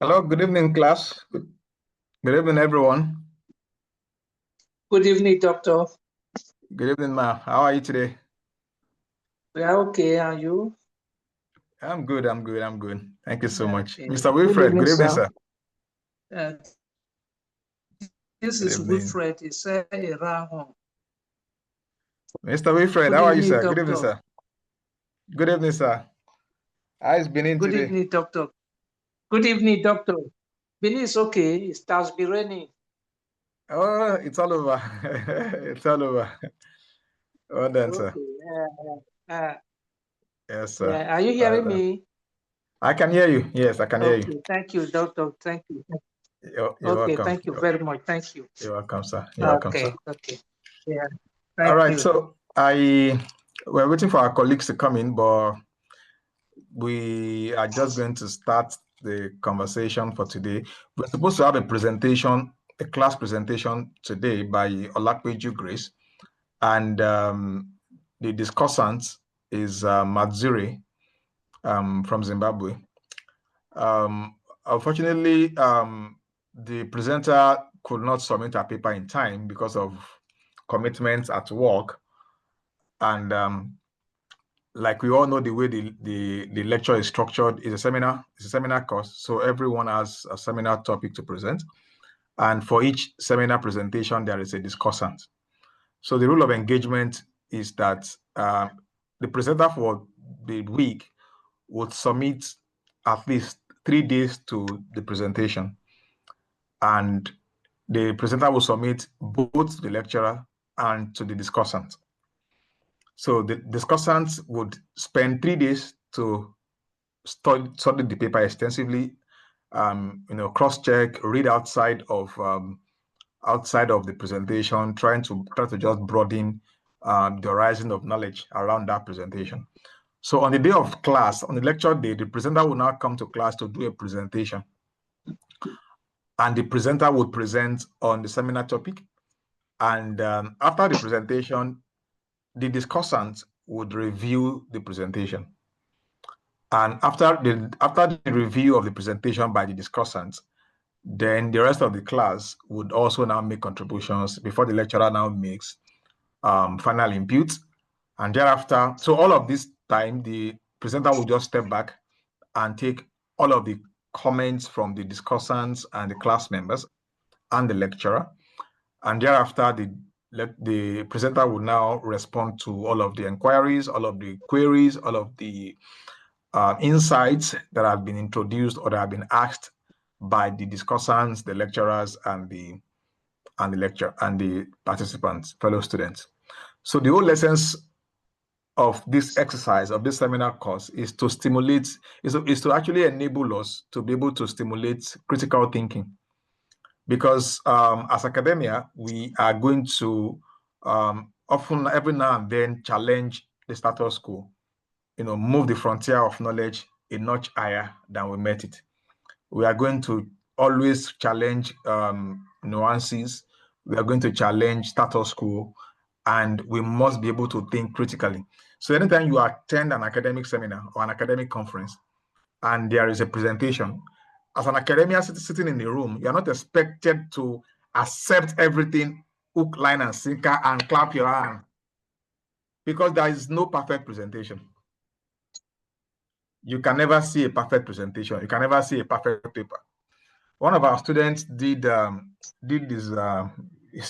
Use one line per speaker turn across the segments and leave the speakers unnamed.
Hello, good evening, class. Good evening, everyone.
Good evening, doctor.
Good evening, ma. How are you today?
We are okay, and you?
I'm good. Thank you so much.
Okay.
Mr. Wilfred, good evening, sir.
This
Good
is
evening.
Wilfred. It's a Rahon.
Mr. Wilfred,
Good
how are you,
evening,
sir?
doctor.
Good evening, sir. Good evening, sir. How's Benin
Good
today?
evening, doctor. Good evening, doctor. Benin is okay. It has been raining.
Oh, it's all over. It's all over. Well done, sir. Yes, sir.
Are you hearing me?
I can hear you. Yes, I can hear you.
Thank you, doctor. Thank you.
You're welcome.
Thank you very much. Thank you.
You're welcome, sir. You're welcome, sir.
Okay. Yeah.
All right.
You.
So we're waiting for our colleagues to come in, but we are just going to start the conversation for today. We're supposed to have a presentation, a class presentation today by Olakpeju Grace, and the discussant is Matsuri from Zimbabwe. Unfortunately, the presenter could not submit her paper in time because of commitments at work, and like we all know, the way the lecture is structured is it's a seminar course. So everyone has a seminar topic to present. And for each seminar presentation, there is a discussant. So the rule of engagement is that the presenter for the week would submit at least 3 days to the presentation. And the presenter will submit both to the lecturer and to the discussant. So the discussants would spend 3 days to study the paper extensively, cross-check, read outside of the presentation, try to just broaden the horizon of knowledge around that presentation. So on the day of class, on the lecture day, the presenter will now come to class to do a presentation. And the presenter would present on the seminar topic. And after the presentation, the discussant would review the presentation. And after the review of the presentation by the discussant, then the rest of the class would also now make contributions before the lecturer now makes final input. And thereafter, so all of this time, the presenter will just step back and take all of the comments from the discussants and the class members and the lecturer. And thereafter, the presenter will now respond to all of the inquiries, all of the queries, all of the insights that have been introduced or that have been asked by the discussants, the lecturers, and the participants, fellow students. So the whole essence of this exercise, of this seminar course, is to actually enable us to be able to stimulate critical thinking. Because as academia, we are going to often, every now and then, challenge the status quo, move the frontier of knowledge a notch higher than we met it. We are going to always challenge nuances. We are going to challenge status quo, and we must be able to think critically. So anytime you attend an academic seminar or an academic conference, and there is a presentation, as an academia sitting in the room, you're not expected to accept everything hook, line, and sinker and clap your hand, because there is no perfect presentation. you can never see a perfect presentation. You can never see a perfect paper. One of our students did his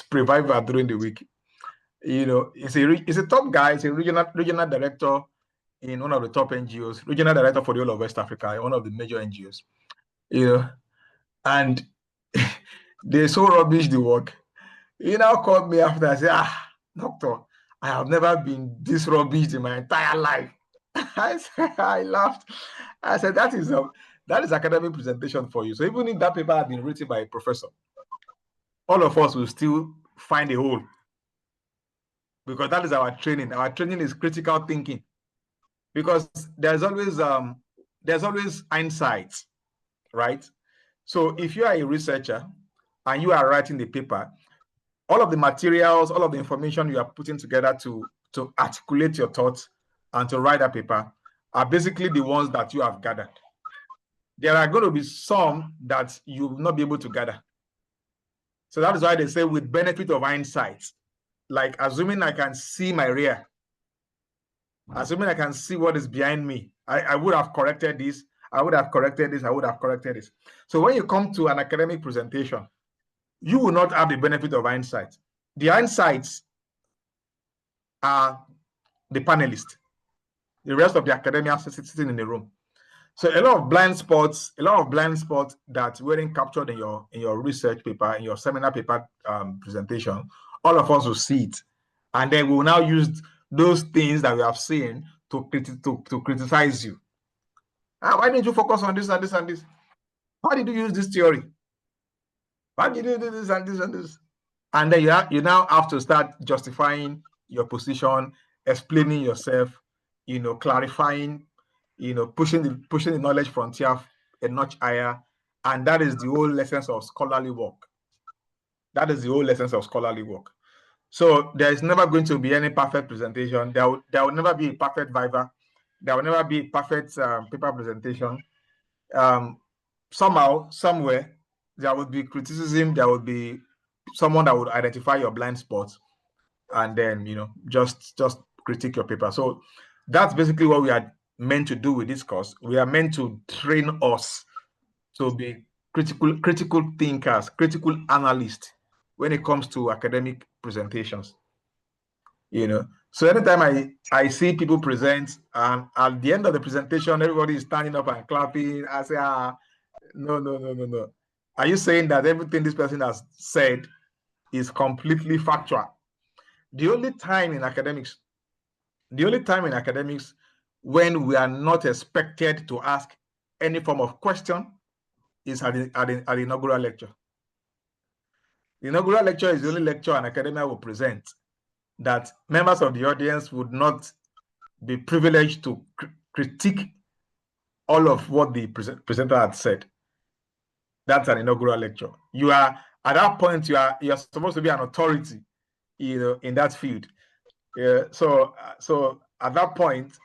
pre-viva during the week. He's a top guy. He's a regional director in one of the top NGOs, regional director for the whole of West Africa, one of the major NGOs. And they so rubbish the work. He now called me after. I said, doctor, I have never been this rubbish in my entire life. I laughed. I said, that is academic presentation for you. So even if that paper had been written by a professor, all of us will still find a hole, because that is our training. Our training is critical thinking, because there's always hindsight, right? So if you are a researcher and you are writing the paper, all of the materials, all of the information you are putting together to articulate your thoughts and to write a paper are basically the ones that you have gathered. There are going to be some that you will not be able to gather. So that is why they say with benefit of hindsight, like assuming I can see my rear, assuming I can see what is behind me, I would have corrected this, I would have corrected this, I would have corrected this. So when you come to an academic presentation, you will not have the benefit of hindsight. The hindsights are the panelists, the rest of the academia sitting in the room. So a lot of blind spots that weren't captured in your research paper, in your seminar paper presentation, all of us will see it. And then we will now use those things that we have seen to criticize you. Why didn't you focus on this and this and this? Why did you use this theory? Why did you do this and this and this? And then you now have to start justifying your position, explaining yourself, clarifying, pushing the knowledge frontier a notch higher. And that is the whole essence of scholarly work. That is the whole essence of scholarly work. So there is never going to be any perfect presentation. There will never be a perfect viva. There will never be a perfect paper presentation. Somehow, somewhere, there will be criticism. There will be someone that would identify your blind spots, and then just critique your paper. So that's basically what we are meant to do with this course. We are meant to train us to be critical thinkers, critical analysts when it comes to academic presentations. So anytime I see people present, and at the end of the presentation, everybody is standing up and clapping, I say, no. Are you saying that everything this person has said is completely factual? The only time in academics when we are not expected to ask any form of question is at the inaugural lecture. The inaugural lecture is the only lecture an academia will present that members of the audience would not be privileged to critique all of what the presenter had said. That's an inaugural lecture. You are, at that point, you are supposed to be an authority, in that field. So at that point,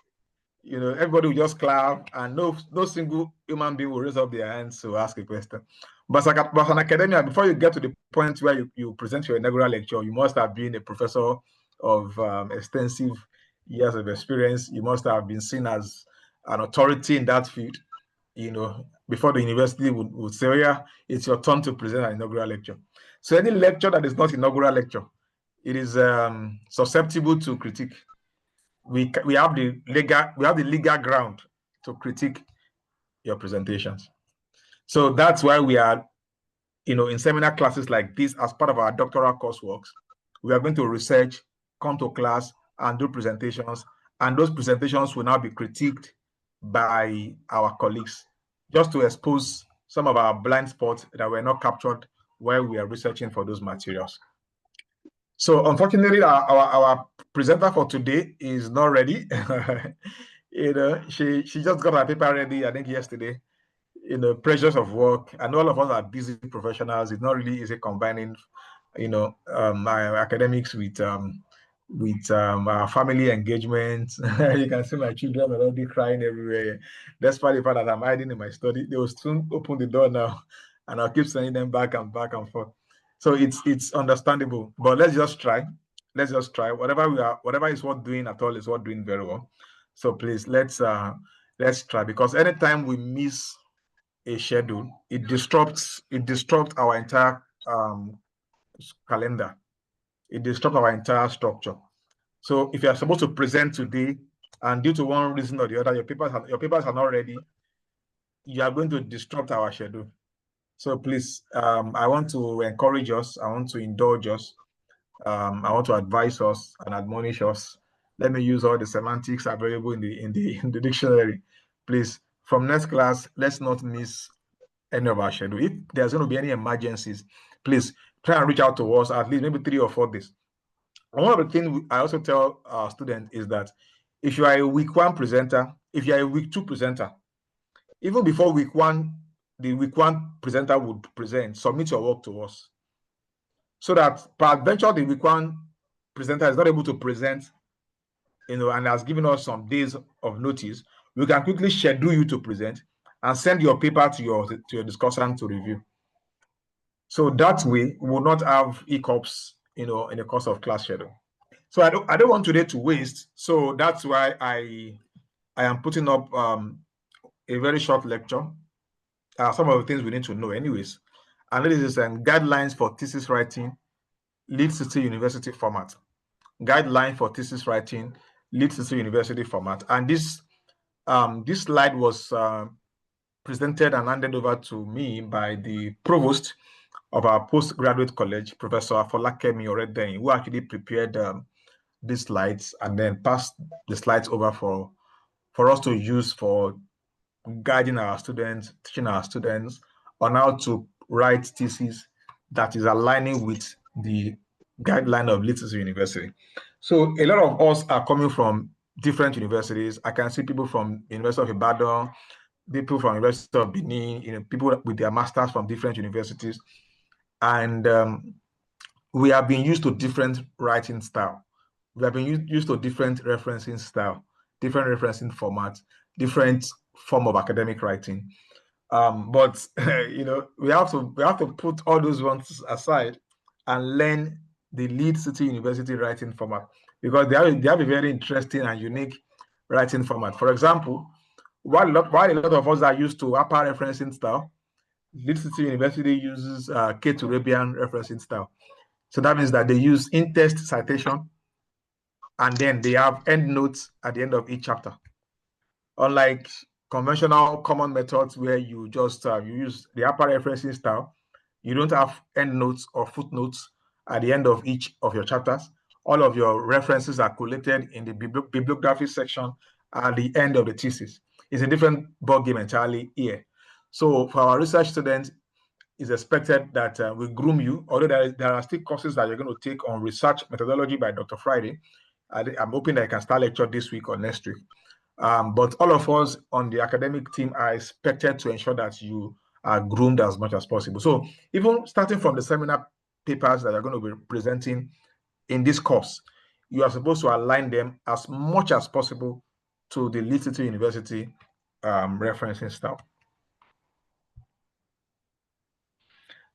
everybody will just clap, and no single human being will raise up their hands to ask a question. But an academia, before you get to the point where you present your inaugural lecture, you must have been a professor of extensive years of experience. You must have been seen as an authority in that field, before the university would say, oh yeah, it's your turn to present an inaugural lecture. So any lecture that is not inaugural lecture, it is susceptible to critique. We have the legal ground to critique your presentations. So that's why we are, in seminar classes like this, as part of our doctoral coursework, we are going to research, come to class, and do presentations. And those presentations will now be critiqued by our colleagues, just to expose some of our blind spots that were not captured while we are researching for those materials. So unfortunately, our presenter for today is not ready. She just got her paper ready, I think, yesterday. Pressures of work, and all of us are busy professionals. It's not really easy combining, my academics with our family engagement. You can see my children are already crying everywhere. Despite the fact that I'm hiding in my study, they will soon open the door now, and I'll keep sending them back and forth. So it's understandable, but let's just try. Whatever is worth doing at all is worth doing very well. So please let's Let's try, because anytime we miss a schedule, it disrupts our entire calendar. It disrupts our entire structure. So if you are supposed to present today, and due to one reason or the other, your papers are not ready, you are going to disrupt our schedule. So please, I want to encourage us. I want to indulge us. I want to advise us and admonish us. Let me use all the semantics available in the dictionary. Please, from next class, let's not miss any of our schedule. If there's going to be any emergencies, please try and reach out to us at least maybe 3 or 4 days. And one of the things I also tell our students is that if you are a week 1 presenter, if you are a week 2 presenter, even before week 1, the week 1 presenter would present, submit your work to us. So that peradventure the week 1 presenter is not able to present, and has given us some days of notice, we can quickly schedule you to present and send your paper to your discussant to review. So that way, we will not have hiccups, in the course of class schedule. So I don't want today to waste. So that's why I am putting up a very short lecture. Some of the things we need to know, anyways. And this is guidelines for thesis writing, Leeds City University format. Guideline for thesis writing, Leeds City University format. And this slide was presented and handed over to me by the provost of our postgraduate college, Professor Afolakemi Oredeyin, who actually prepared these slides and then passed the slides over for us to use for guiding our students, teaching our students on how to write thesis that is aligning with the guideline of Leeds University. So a lot of us are coming from different universities. I can see people from University of Ibadan, people from University of Benin, people with their masters from different universities. And we have been used to different writing style. We have been used to different referencing style, different referencing formats, different form of academic writing. But we have to put all those ones aside and learn the Leeds City University writing format, because they have a very interesting and unique writing format. For example, while a lot of us are used to upper referencing style, Leeds City University uses K-Turabian referencing style. So that means that they use in-text citation, and then they have endnotes at the end of each chapter. Unlike conventional common methods where you just you use the upper referencing style, you don't have endnotes or footnotes at the end of each of your chapters. All of your references are collated in the bibliography section at the end of the thesis. It's a different ballgame entirely here. So for our research students, it's expected that we groom you, although there are still courses that you're going to take on research methodology by Dr. Friday. I'm hoping that I can start lecture this week or next week. But all of us on the academic team are expected to ensure that you are groomed as much as possible. So even starting from the seminar papers that you're going to be presenting in this course, you are supposed to align them as much as possible to the Leeds City University referencing style.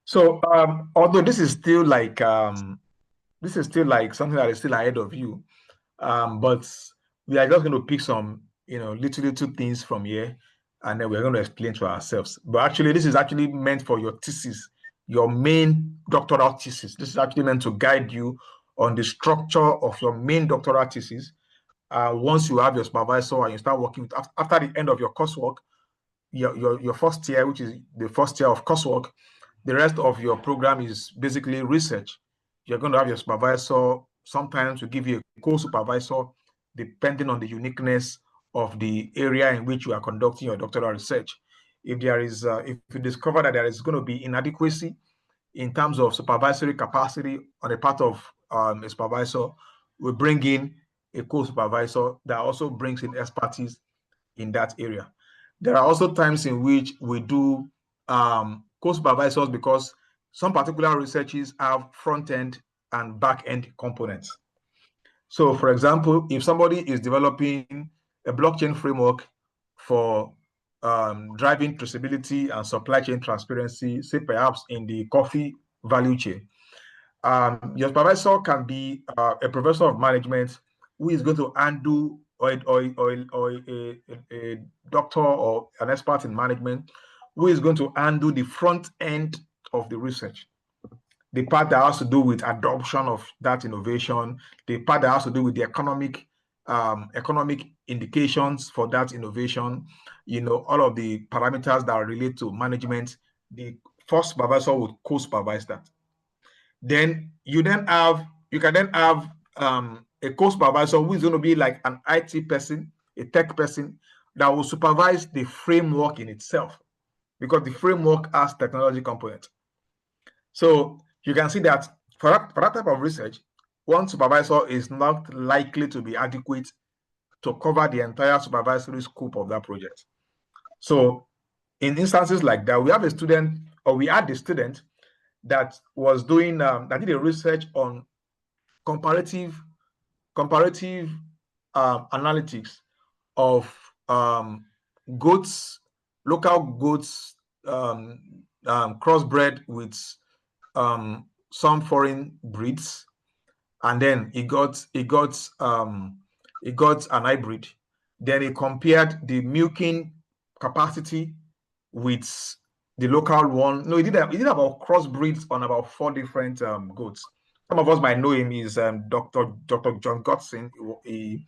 So although this is still like something that is still ahead of you, but we are just going to pick some little things from here, and then we're going to explain to ourselves. But actually, this is actually meant for your thesis, your main doctoral thesis. This is actually meant to guide you on the structure of your main doctoral thesis. Once you have your supervisor and you start working with, after the end of your coursework, your first year, which is the first year of coursework, the rest of your program is basically research. You're going to have your supervisor sometimes to give you a co-supervisor, depending on the uniqueness of the area in which you are conducting your doctoral research. If you discover that there is going to be inadequacy in terms of supervisory capacity on the part of a supervisor, we bring in a co-supervisor that also brings in expertise in that area. There are also times in which we do co-supervisors because some particular researches have front-end and back-end components. So, for example, if somebody is developing a blockchain framework for driving traceability and supply chain transparency, say perhaps in the coffee value chain, your supervisor can be a professor of management who is going to handle a doctor or an expert in management who is going to handle the front end of the research, the part that has to do with adoption of that innovation, the part that has to do with the economic indications for that innovation, all of the parameters that relate to management. The first supervisor would co-supervise that. Then you can then have a co-supervisor who is going to be like an IT person, a tech person that will supervise the framework in itself, because the framework has technology components. So you can see that for that type of research, one supervisor is not likely to be adequate to cover the entire supervisory scope of that project. So in instances like that, we have a student, or we had a student that was doing that did a research on comparative analytics of local goats crossbred with some foreign breeds, and then he got an hybrid. Then he compared the milking capacity with the local one. No, he did about crossbreeds on about 4 different goats. Some of us might know him. He's Dr. John Godson. He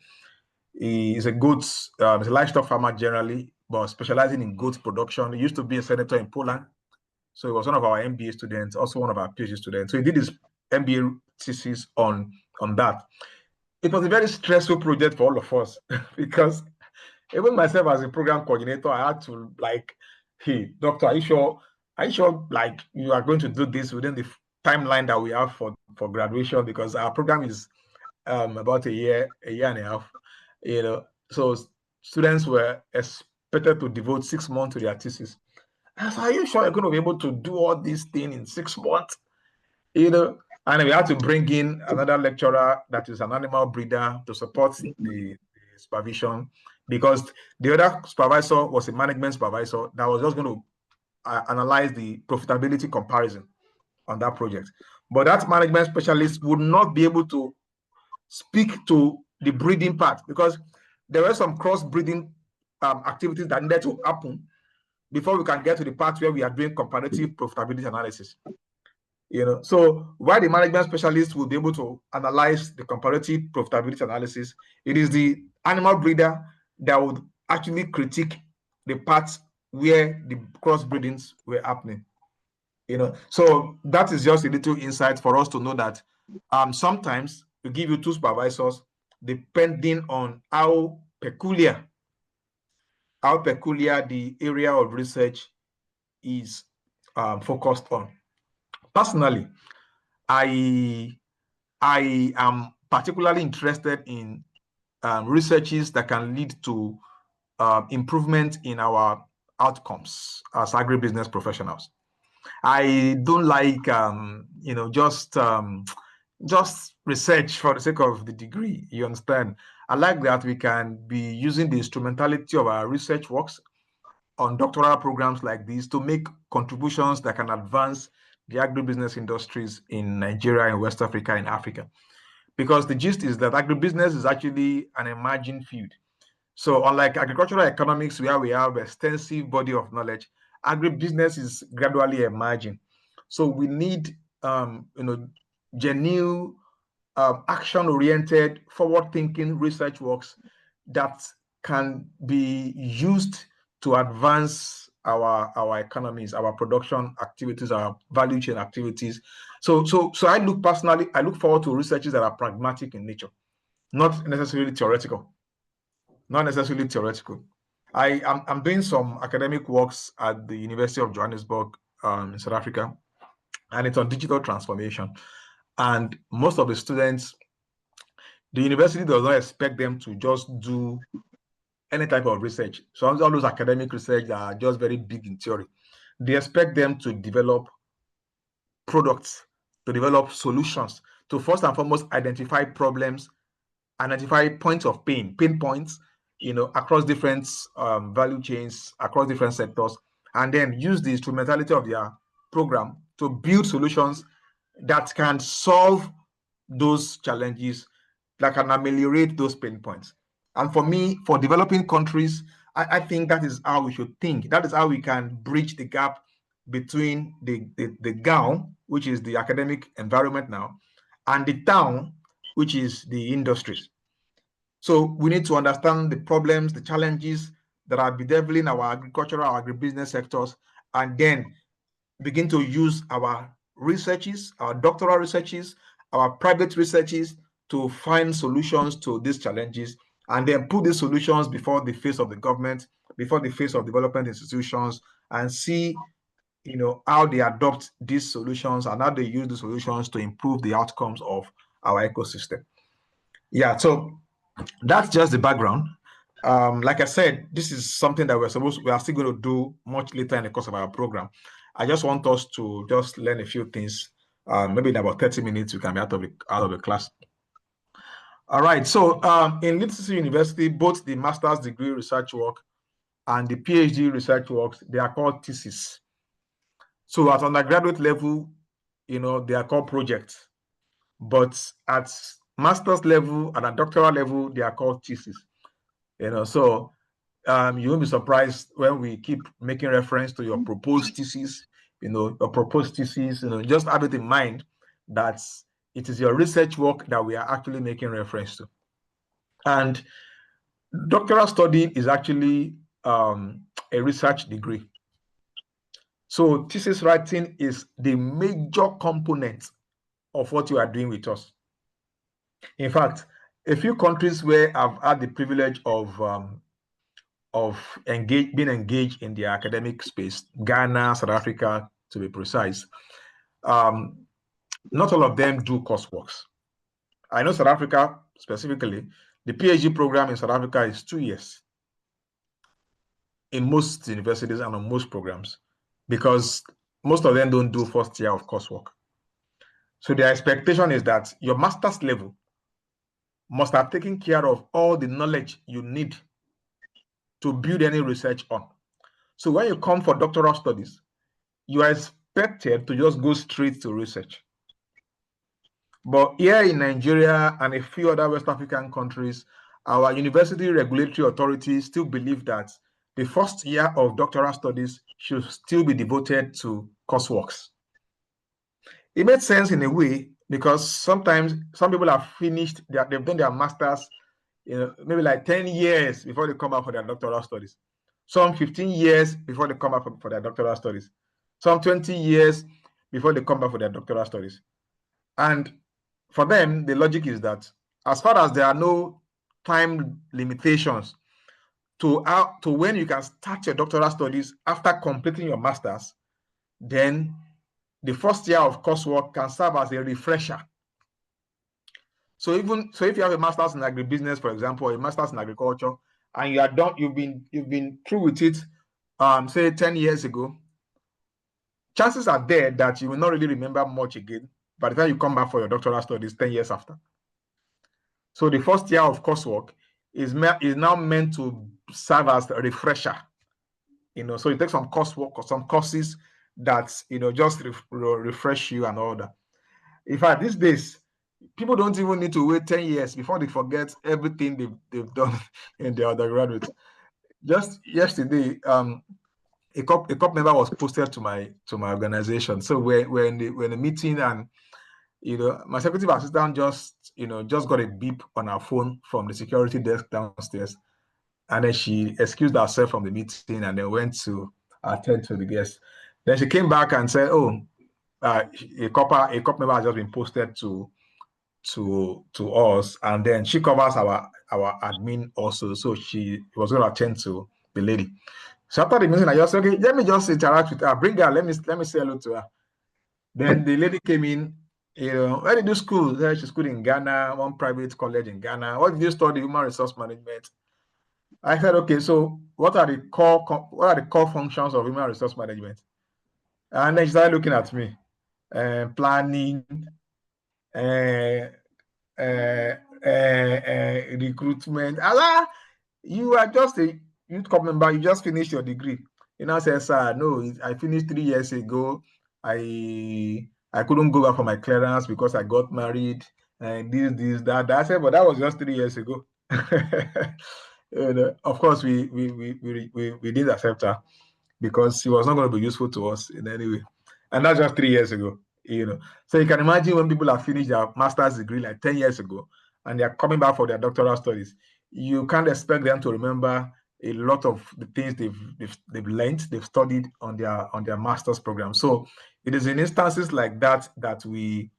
is a goats, he's a livestock farmer generally, but specializing in goat production. He used to be a senator in Poland. So he was one of our MBA students, also one of our PhD students. So he did his MBA thesis on that. It was a very stressful project for all of us because even myself as a program coordinator, I had to hey, doctor, are you sure like you are going to do this within the timeline that we have for graduation? Because our program is about a year and a half, so students were expected to devote 6 months to their thesis. I said, are you sure you're going to be able to do all these things in 6 months? And we had to bring in another lecturer that is an animal breeder to support the supervision, because the other supervisor was a management supervisor that was just going to analyze the profitability comparison on that project. But that management specialist would not be able to speak to the breeding part, because there were some cross-breeding activities that needed to happen before we can get to the part where we are doing comparative profitability analysis. So while the management specialist will be able to analyze the comparative profitability analysis, it is the animal breeder that would actually critique the parts where the cross-breedings were happening. So that is just a little insight for us to know that sometimes we give you 2 supervisors depending on how peculiar the area of research is focused on. Personally, I am particularly interested in researches that can lead to improvement in our outcomes as agribusiness professionals. I don't like just research for the sake of the degree. You understand? I like that we can be using the instrumentality of our research works on doctoral programs like this to make contributions that can advance the agribusiness industries in Nigeria, in West Africa, in Africa. Because the gist is that agribusiness is actually an emerging field. So unlike agricultural economics, where we have extensive body of knowledge, agribusiness is gradually emerging. So we need genuine, action-oriented, forward-thinking research works that can be used to advance our economies, our production activities, our value chain activities. So I look forward to researches that are pragmatic in nature, not necessarily theoretical. I'm doing some academic works at the University of Johannesburg in South Africa, and it's on digital transformation. And most of the students, the university does not expect them to just do any type of research. So all those academic research are just very big in theory. They expect them to develop products, to develop solutions, to first and foremost identify problems, identify points of pain points, across different value chains, across different sectors, and then use the instrumentality of their program to build solutions that can solve those challenges, that can ameliorate those pain points. And for me, for developing countries, I think that is how we should think. That is how we can bridge the gap between the gown, which is the academic environment now, and the town, which is the industries. So we need to understand the problems, the challenges that are bedeviling our agricultural, agribusiness sectors, and then begin to use our researches, our doctoral researches, our private researches to find solutions to these challenges, and then put these solutions before the face of the government, before the face of development institutions, and see, how they adopt these solutions and how they use the solutions to improve the outcomes of our ecosystem. Yeah, so that's just the background. Like I said, this is something that we are still going to do much later in the course of our program. I just want us to just learn a few things. Maybe in about 30 minutes, we can be out of the class. All right. So in Literacy University, both the master's degree research work and the PhD research works, they are called thesis. So at undergraduate level, they are called projects. But at master's level and at doctoral level, they are called thesis. So you won't be surprised when we keep making reference to your proposed thesis, just have it in mind that it is your research work that we are actually making reference to. And doctoral study is actually a research degree. So thesis writing is the major component of what you are doing with us. In fact, a few countries where I've had the privilege of being engaged in the academic space, Ghana, South Africa, to be precise, not all of them do courseworks. I know South Africa specifically, the PhD program in South Africa is 2 years in most universities and on most programs, because most of them don't do first year of coursework. So the expectation is that your master's level must have taken care of all the knowledge you need to build any research on. So when you come for doctoral studies, you are expected to just go straight to research. But here in Nigeria and a few other West African countries, our university regulatory authorities still believe that the first year of doctoral studies should still be devoted to courseworks. It makes sense in a way, because sometimes some people have finished, they've done their masters, maybe like 10 years before they come out for their doctoral studies. Some 15 years before they come out for their doctoral studies. Some 20 years before they come back for their doctoral studies. And for them, the logic is that as far as there are no time limitations to when you can start your doctoral studies after completing your master's, then the first year of coursework can serve as a refresher. So if you have a master's in agribusiness, for example, or a master's in agriculture, and you are done, you've been through with it, say 10 years ago, chances are there that you will not really remember much again by the time you come back for your doctoral studies 10 years after. So the first year of coursework is now meant to serve as a refresher. So you take some coursework or some courses that just refresh you and all that. In fact, these days, people don't even need to wait 10 years before they forget everything they've done in their undergraduate. Just yesterday, a COP member was posted to my organization. So we're in the meeting, and my executive assistant just got a beep on her phone from the security desk downstairs, and then she excused herself from the meeting and then went to attend to the guests. Then she came back and said, "Oh, a COP member has just been posted to us, and then she covers our admin also, so she was going to attend to the lady." So after the meeting, I just said, "Okay, let me just interact with her, bring her, let me say hello to her." Then the lady came in, where did you school? She schooled in Ghana, one private college in Ghana. What did you study? Human resource management. I said, okay, so what are the core functions of human resource management? And then she started looking at me, planning, recruitment. Allah, you are just a youth corps member. You just finished your degree. Said, "Sir, no, I finished 3 years ago. I couldn't go back for my clearance because I got married and this, that." I said, "But that was just 3 years ago." Of course, we didn't accept her because she was not going to be useful to us in any way. And that's just 3 years ago. So you can imagine when people have finished their master's degree like 10 years ago and they're coming back for their doctoral studies, you can't expect them to remember a lot of the things they've learned, they've studied on their master's program. So it is in instances like that that we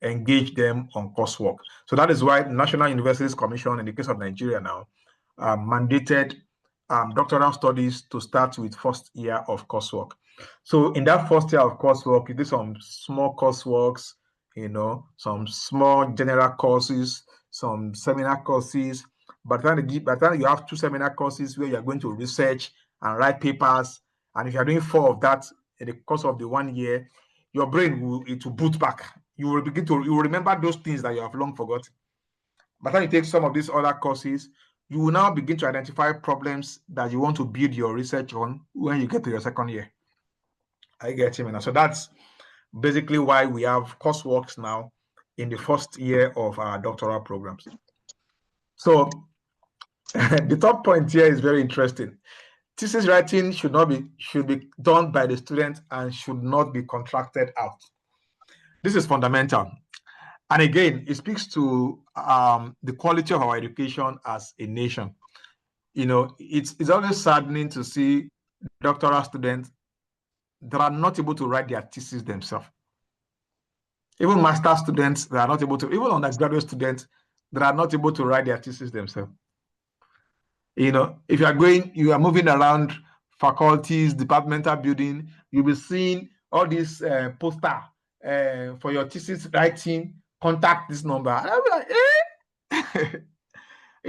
engage them on coursework. So that is why National Universities Commission, in the case of Nigeria now, mandated doctoral studies to start with first year of coursework. So in that first year of coursework, you do some small courseworks, some small general courses, some seminar courses. By the time you have 2 seminar courses where you're going to research and write papers, and if you're doing 4 of that in the course of the 1 year, your brain will boot back. You will remember those things that you have long forgotten. By the time you take some of these other courses, you will now begin to identify problems that you want to build your research on when you get to your second year. I get you, man. So that's basically why we have courseworks now in the first year of our doctoral programs. So the third point here is very interesting. Thesis writing should be done by the student and should not be contracted out. This is fundamental. And again, it speaks to the quality of our education as a nation. It's always saddening to see doctoral students that are not able to write their thesis themselves. Even master students that are not able to, even undergraduate students that are not able to write their thesis themselves. If you are moving around faculties, departmental building, you'll be seeing all these poster for your thesis writing, contact this number. And I'll be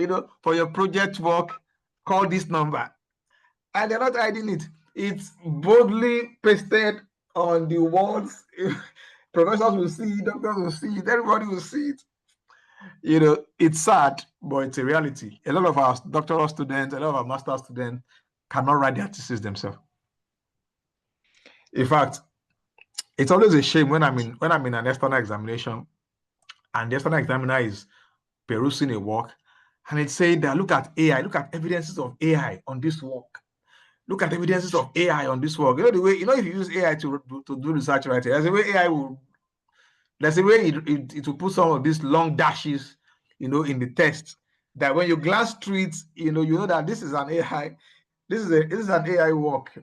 like, for your project work, call this number. And they're not hiding it. It's boldly pasted on the walls. Professors will see it, doctors will see it, everybody will see it. It's sad, but it's a reality. A lot of our doctoral students, a lot of our master students cannot write their thesis themselves. In fact, it's always a shame when I'm in an external examination and the external examiner is perusing a work and it's saying that look at AI, look at evidences of AI on this work. Look at evidences of AI on this work. The way, if you use AI to do research writing, there's a way it will put some of these long dashes, in the text, that when you glance through it, you know that this is an AI, this is an AI work,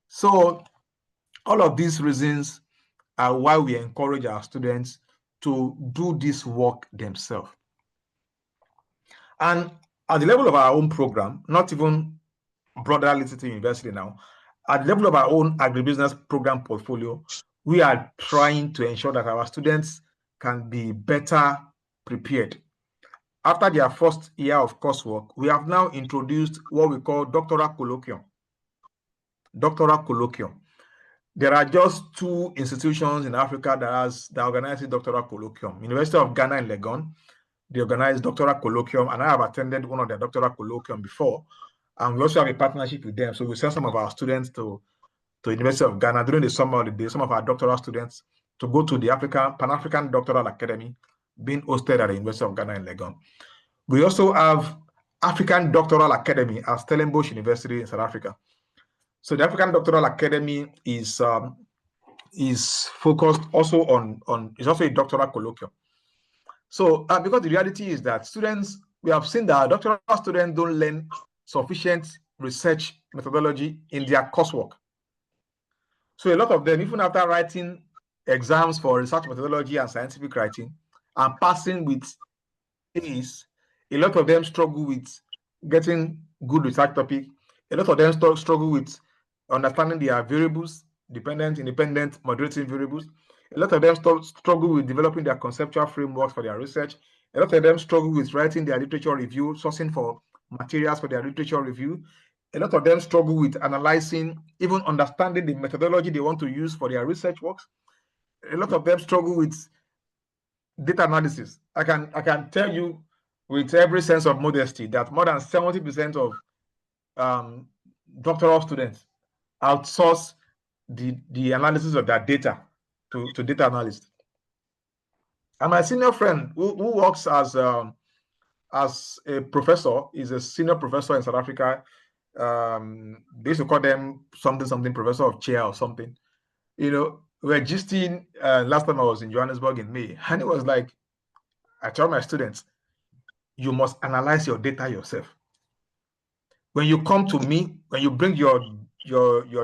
So all of these reasons are why we encourage our students to do this work themselves. And at the level of our own program, not even broader Literacy University now, at the level of our own agribusiness program portfolio, we are trying to ensure that our students can be better prepared. After their first year of coursework, we have now introduced what we call doctoral colloquium. Doctoral colloquium. There are just 2 institutions in Africa that organize the doctoral colloquium. University of Ghana in Legon, they organize doctoral colloquium, and I have attended one of their doctoral colloquium before. And we also have a partnership with them. So we send some of our students to University of Ghana during the summer holiday, some of our doctoral students to go to the Pan-African Doctoral Academy being hosted at the University of Ghana in Legon. We also have African Doctoral Academy at Stellenbosch University in South Africa. So the African Doctoral Academy is focused also on it's also a doctoral colloquium. So because the reality is that we have seen that doctoral students don't learn sufficient research methodology in their coursework. So a lot of them, even after writing exams for research methodology and scientific writing and passing with A's, a lot of them struggle with getting good research topic. A lot of them struggle with understanding their variables, dependent, independent, moderating variables. A lot of them struggle with developing their conceptual frameworks for their research. A lot of them struggle with writing their literature review, sourcing for materials for their literature review. A lot of them struggle with analyzing, even understanding the methodology they want to use for their research works. A lot of them struggle with data analysis. I can tell you with every sense of modesty that more than 70% of doctoral students outsource the analysis of their data to data analysts. And my senior friend who works as a professor, is a senior professor in South Africa. They used to call them something professor of chair or something. We were gisting last time I was in Johannesburg in May, and it was like, I tell my students, you must analyze your data yourself. When you come to me, when you bring your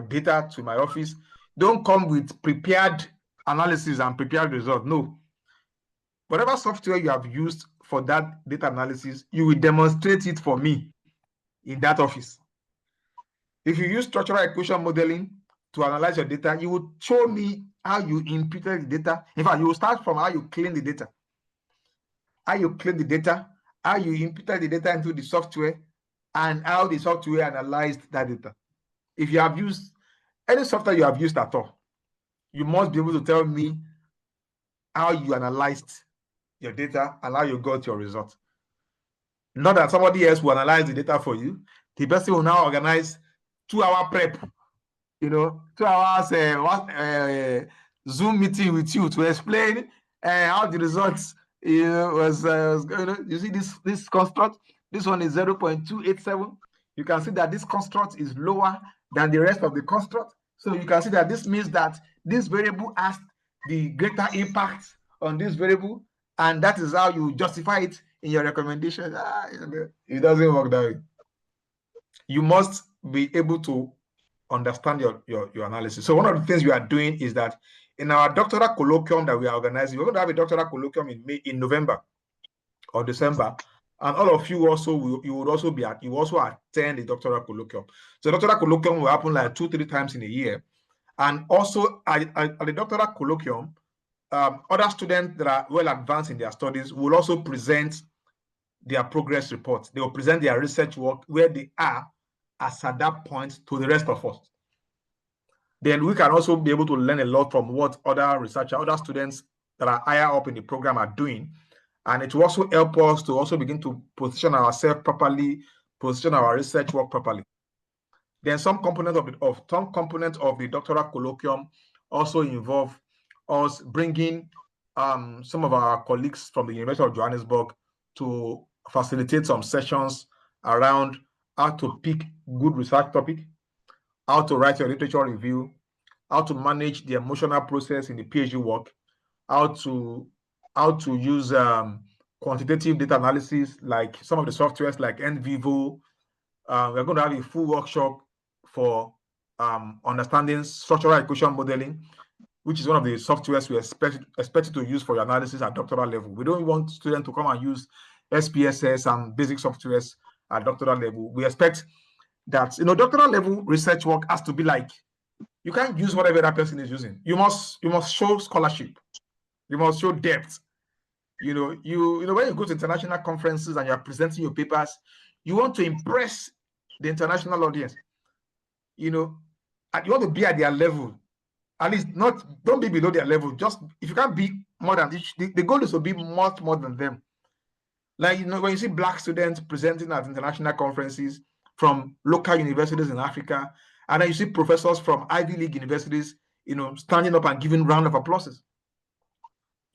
data to my office, don't come with prepared analysis and prepared results. No. Whatever software you have used for that data analysis, you will demonstrate it for me in that office. If you use structural equation modeling to analyze your data, you will show me how you imputed the data. In fact, you will start from how you clean the data. How you clean the data, how you imputed the data into the software, and how the software analyzed that data. If you have used any software you have used at all, you must be able to tell me how you analyzed your data and how you got your result. Not that somebody else will analyze the data for you. The person will now organize 2-hour prep, 2 hours Zoom meeting with you to explain how the results was. You see this construct. This one is 0.287. You can see that this construct is lower than the rest of the construct. So you can see that this means that this variable has the greater impact on this variable, and that is how you justify it in your recommendation. It doesn't work that way. You must be able to understand your analysis. So one of the things we are doing is that in our doctoral colloquium that we are organizing, we're going to have a doctoral colloquium in November or December, and all of you also you will also attend the doctoral colloquium. So the doctoral colloquium will happen like 2-3 times in a year, and also at the doctoral colloquium, other students that are well advanced in their studies will also present their progress reports. They will present their research work where they are as at that point to the rest of us. Then we can also be able to learn a lot from what other researchers, other students that are higher up in the program are doing. And it will also help us to also begin to position ourselves properly, position our research work properly. Then some component of the doctoral colloquium also involve us bringing some of our colleagues from the University of Johannesburg to facilitate some sessions around how to pick good research topic, how to write your literature review, how to manage the emotional process in the PhD work, how to use quantitative data analysis, like some of the softwares like NVivo. We're going to have a full workshop for understanding structural equation modeling, which is one of the softwares we expect to use for your analysis at doctoral level. We don't want students to come and use SPSS and basic softwares at doctoral level. We expect that doctoral level research work has to be like, you can't use whatever that person is using. You must show scholarship. You must show depth. When you go to international conferences and you're presenting your papers, you want to impress the international audience. And you want to be at their level. At least don't be below their level. Just if you can't be more than the goal is to be much more than them. Like when you see Black students presenting at international conferences from local universities in Africa, and then you see professors from Ivy League universities, standing up and giving round of applauses.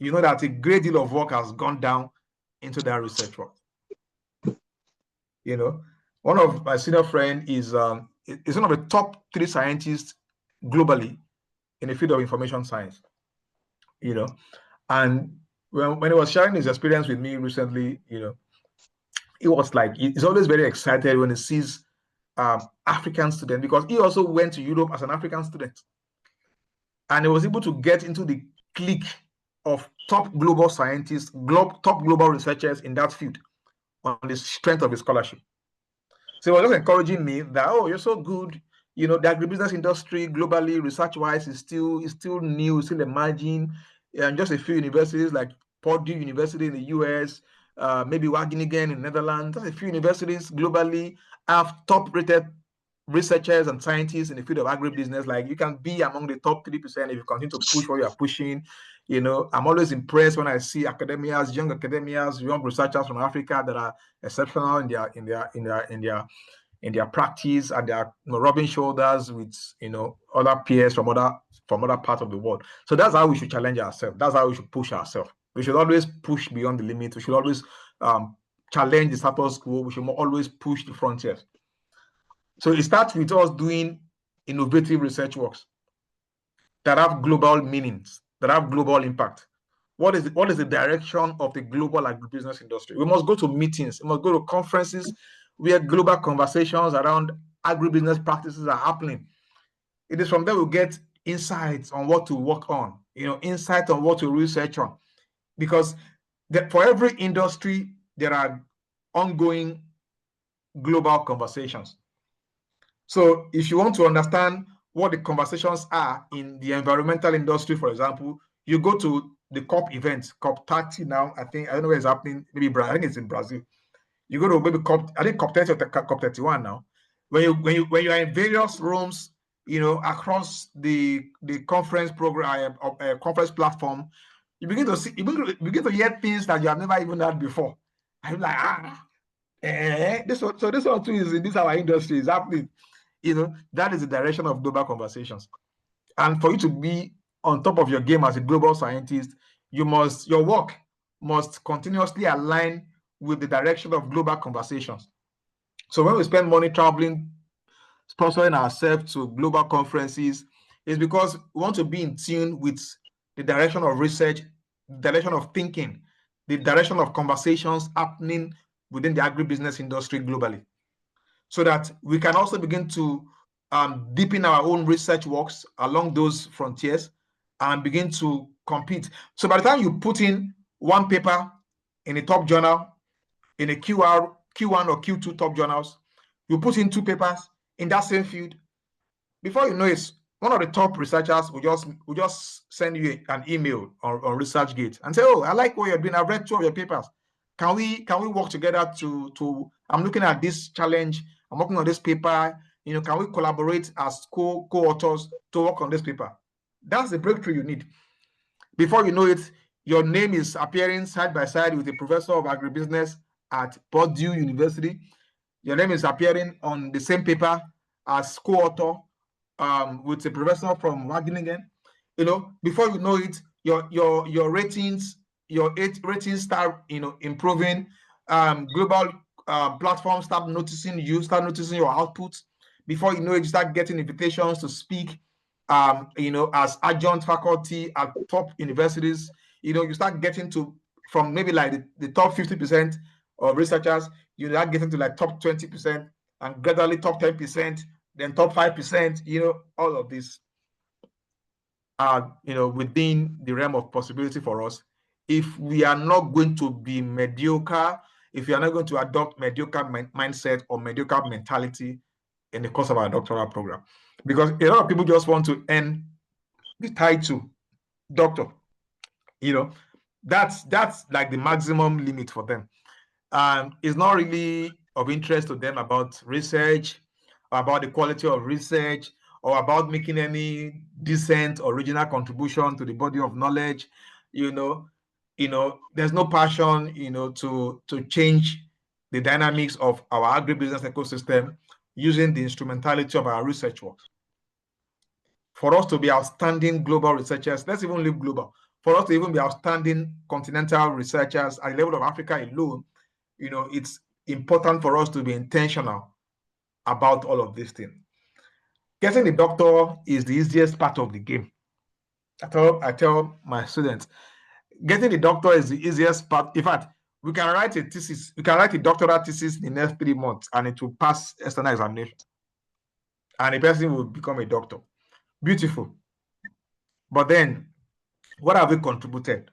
You know that a great deal of work has gone down into that research work. One of my senior friend is one of the top 3 scientists globally in the field of information science. And when he was sharing his experience with me recently, it was like he's always very excited when he sees African students, because he also went to Europe as an African student, and he was able to get into the clique of top global scientists, top global researchers in that field on the strength of his scholarship. So he was just encouraging me that, you're so good. The agribusiness industry globally, research-wise, is still new, still emerging. And just a few universities like Purdue University in the US, maybe Wageningen in the Netherlands, just a few universities globally have top-rated researchers and scientists in the field of agribusiness. Like, you can be among the top 3% if you continue to push what you are pushing. I'm always impressed when I see young academias, young researchers from Africa that are exceptional in their practice, and they are rubbing shoulders with other peers from other parts of the world. So that's how we should challenge ourselves. That's how we should push ourselves. We should always push beyond the limit. We should always challenge the status quo. We should always push the frontiers. So it starts with us doing innovative research works that have global meanings, that have global impact. What is the direction of the global agribusiness industry? We must go to meetings, we must go to conferences where global conversations around agribusiness practices are happening. It is from there we get insights on what to work on, insight on what to research on. Because for every industry, there are ongoing global conversations. So if you want to understand what the conversations are in the environmental industry, for example, you go to the COP event, COP 30 now. I don't know where it's happening. Maybe I think it's in Brazil. You go to maybe COP, I think COP 30 or COP 31 now. When you are in various rooms, across the conference program, conference platform, you begin to hear things that you have never even heard before. I'm like, this one too is in this our industry is happening. That is the direction of global conversations. And for you to be on top of your game as a global scientist, your work must continuously align with the direction of global conversations. So when we spend money traveling, sponsoring ourselves to global conferences, it's because we want to be in tune with the direction of research, the direction of thinking, the direction of conversations happening within the agribusiness industry globally, so that we can also begin to deepen our own research works along those frontiers and begin to compete. So by the time you put in one paper in a top journal, in a Q1 or Q2 top journals, you put in two papers in that same field, before you know it, one of the top researchers will just send you an email on ResearchGate and say, "Oh, I like what you're doing. I've read two of your papers. Can we work together to I'm looking at this challenge. I'm working on this paper. Can we collaborate as co-authors to work on this paper?" That's the breakthrough you need. Before you know it, your name is appearing side by side with a professor of agribusiness at Purdue University. Your name is appearing on the same paper as co-author with a professor from Wageningen. Before you know it, your ratings start improving. Global platforms start noticing you, start noticing your output. Before you know it, you start getting invitations to speak as adjunct faculty at top universities. You start getting to, from maybe like the top 50% of researchers, you start getting to like top 20%, and gradually top 10%, then top 5%. All of this are within the realm of possibility for us, if we are not going to be mediocre, if we are not going to adopt mediocre mindset or mediocre mentality in the course of our doctoral program. Because a lot of people just want to earn the title doctor. That's like the maximum limit for them. It's not really of interest to them about research, about the quality of research, or about making any decent original contribution to the body of knowledge. There's no passion to change the dynamics of our agribusiness ecosystem using the instrumentality of our research work. For us to be outstanding global researchers, let's even leave global, for us to even be outstanding continental researchers at the level of Africa alone, it's important for us to be intentional about all of these things. Getting the doctor is the easiest part of the game. I tell my students, getting the doctor is the easiest part. In fact, we can write a thesis, we can write a doctoral thesis in the next 3 months, and it will pass external examination, and the person will become a doctor. Beautiful. But then, what have we contributed?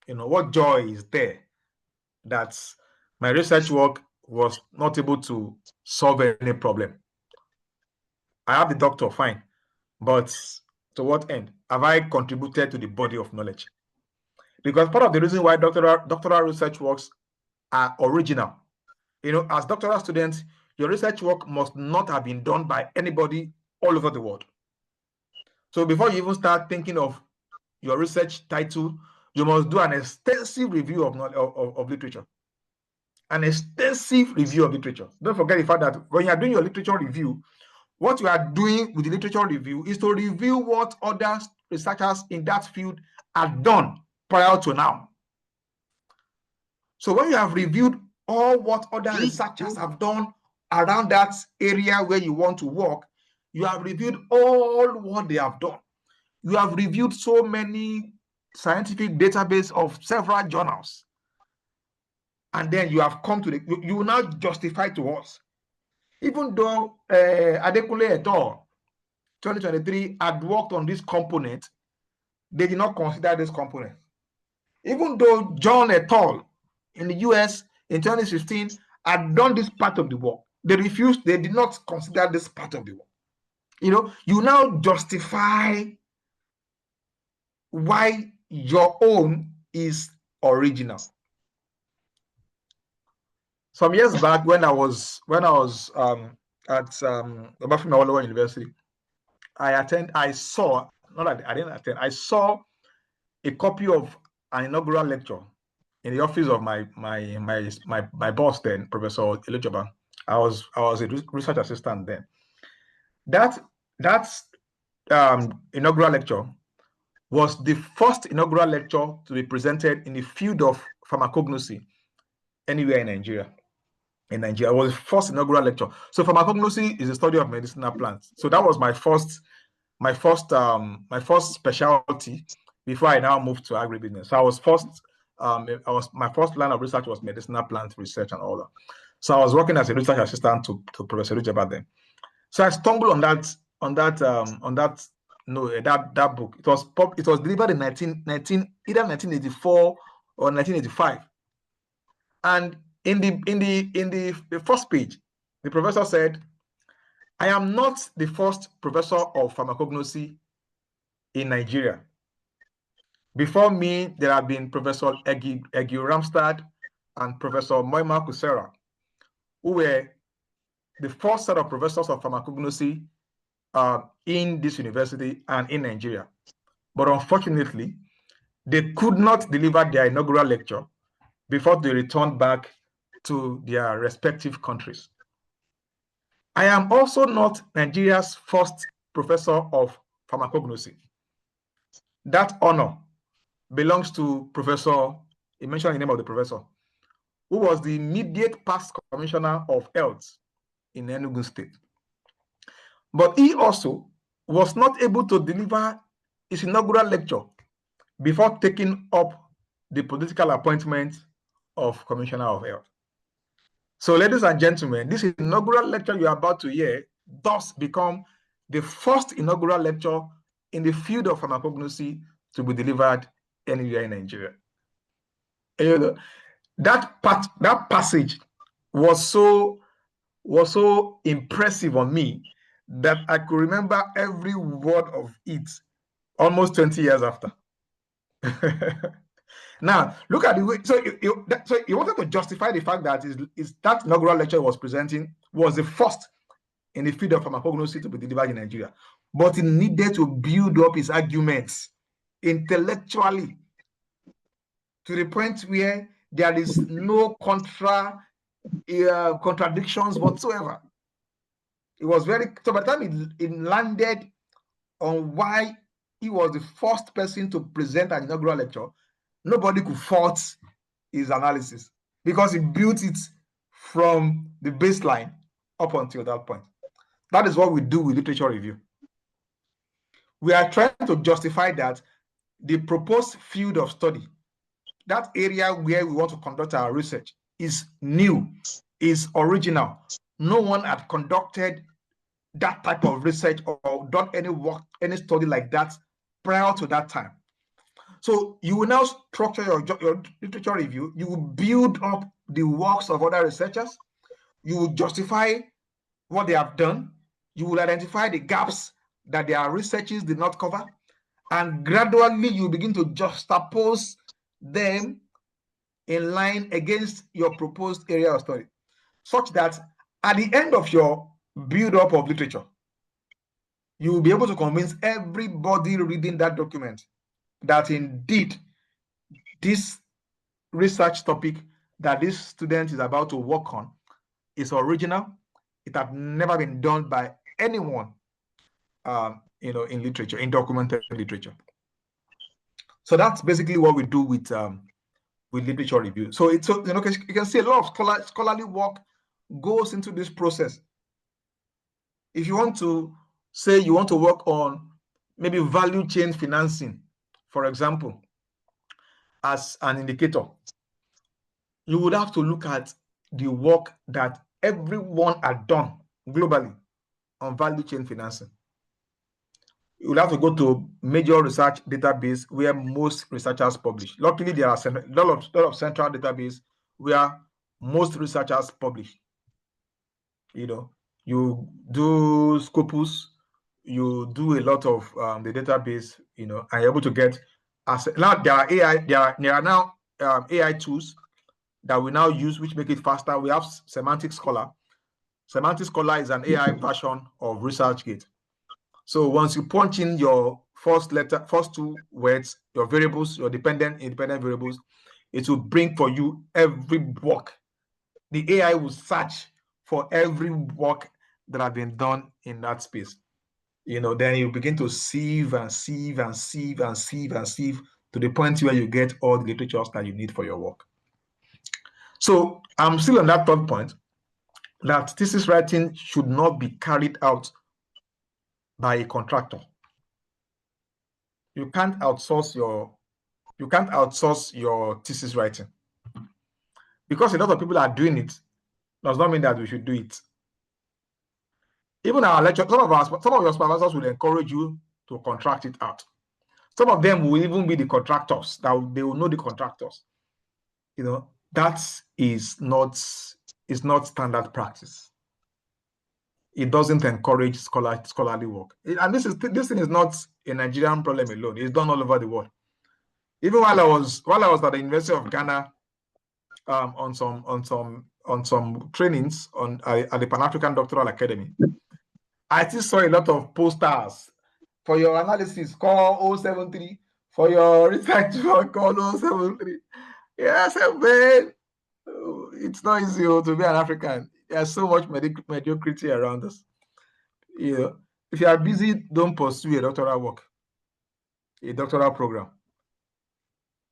What joy is there that my research work was not able to solve any problem? I have the doctor, fine, but to what end? Have I contributed to the body of knowledge? Because part of the reason why doctoral research works are original. As doctoral students, your research work must not have been done by anybody all over the world. So before you even start thinking of your research title, you must do an extensive review of literature. An extensive review of literature. Don't forget the fact that when you are doing your literature review, what you are doing with the literature review is to review what other researchers in that field have done prior to now. So when you have reviewed all what other researchers have done around that area where you want to work, you have reviewed all what they have done. You have reviewed so many scientific database of several journals. And then you have come to you will now justify to us. Even though Adekunle et al. 2023 had worked on this component, they did not consider this component. Even though John et al. In the US in 2016 had done this part of the work, they refused, they did not consider this part of the work. You now justify why your own is original. Some years back, when I was at Obafemi Awolowo University, I saw a copy of an inaugural lecture in the office of my boss then, Professor Elijaba. I was a research assistant then. That inaugural lecture was the first inaugural lecture to be presented in the field of pharmacognosy anywhere in Nigeria. In Nigeria, it was the first inaugural lecture. So pharmacognosy is the study of medicinal plants. So that was my first specialty before I now moved to agribusiness. So my first line of research was medicinal plant research and all that. So I was working as a research assistant to Professor Rijaba then. So I stumbled on that book. It was delivered in either 1984 or 1985. And in the first page, the professor said, "I am not the first professor of pharmacognosy in Nigeria. Before me, there have been Professor Egi Ramstad and Professor Moima Kusera, who were the first set of professors of pharmacognosy in this university and in Nigeria. But unfortunately, they could not deliver their inaugural lecture before they returned back to their respective countries. I am also not Nigeria's first professor of pharmacognosy. That honor belongs to Professor, he mentioned the name of the professor, who was the immediate past commissioner of health in Enugu State. But he also was not able to deliver his inaugural lecture before taking up the political appointment of Commissioner of Health. So, ladies and gentlemen, this inaugural lecture you are about to hear thus become the first inaugural lecture in the field of pharmacognosy to be delivered anywhere in Nigeria. That passage was so impressive on me that I could remember every word of it almost 20 years after. Now, look at the way. So you wanted to justify the fact that that inaugural lecture was presenting was the first in the field of pharmacognosy to be delivered in Nigeria, but he needed to build up his arguments intellectually to the point where there is no contradictions whatsoever. It was so by the time it landed on why he was the first person to present an inaugural lecture, nobody could fault his analysis because he built it from the baseline up until that point. That is what we do with literature review. We are trying to justify that the proposed field of study, that area where we want to conduct our research, is new, is original. No one had conducted that type of research or done any work, any study like that prior to that time. So you will now structure your literature review. You will build up the works of other researchers. You will justify what they have done. You will identify the gaps that their researches did not cover. And gradually you begin to juxtapose them in line against your proposed area of study, such that at the end of your build-up of literature, you will be able to convince everybody reading that document that indeed this research topic that this student is about to work on is original. It had never been done by anyone, in literature, in documented literature. So that's basically what we do with with literature review. So it's, you know, you can see a lot of scholarly work goes into this process. If you want to say you want to work on maybe value chain financing, for example, as an indicator, you would have to look at the work that everyone had done globally on value chain financing. You will have to go to major research database where most researchers publish. Luckily, there are a lot of central database where most researchers publish. You know, you do Scopus, you do a lot of the database, you know, and you're able to get now there are AI, there are now AI tools that we now use which make it faster. We have Semantic Scholar. Semantic Scholar is an AI version of ResearchGate. So once you punch in your first two words, your variables, your independent variables, it will bring for you every work. The AI will search for every work that have been done in that space. You know, then you begin to sieve and sieve and sieve and sieve and sieve to the point where you get all the literatures that you need for your work. So I'm still on that third point, that thesis writing should not be carried out by a contractor. You can't outsource your thesis writing. Because a lot of people are doing it, does not mean that we should do it. Even our lecture, some of your supervisors will encourage you to contract it out. Some of them will even be the contractors, that they will know the contractors. You know, that is not standard practice. It doesn't encourage scholarly work. And this thing is not a Nigerian problem alone. It's done all over the world. Even while I was at the University of Ghana, on some trainings at the Pan-African Doctoral Academy, I still saw a lot of posters. For your analysis, call 073. For your research, call 073. Yes, man. It's not easy to be an African. There's so much mediocrity around us. You know, if you are busy, don't pursue a doctoral work, a doctoral program.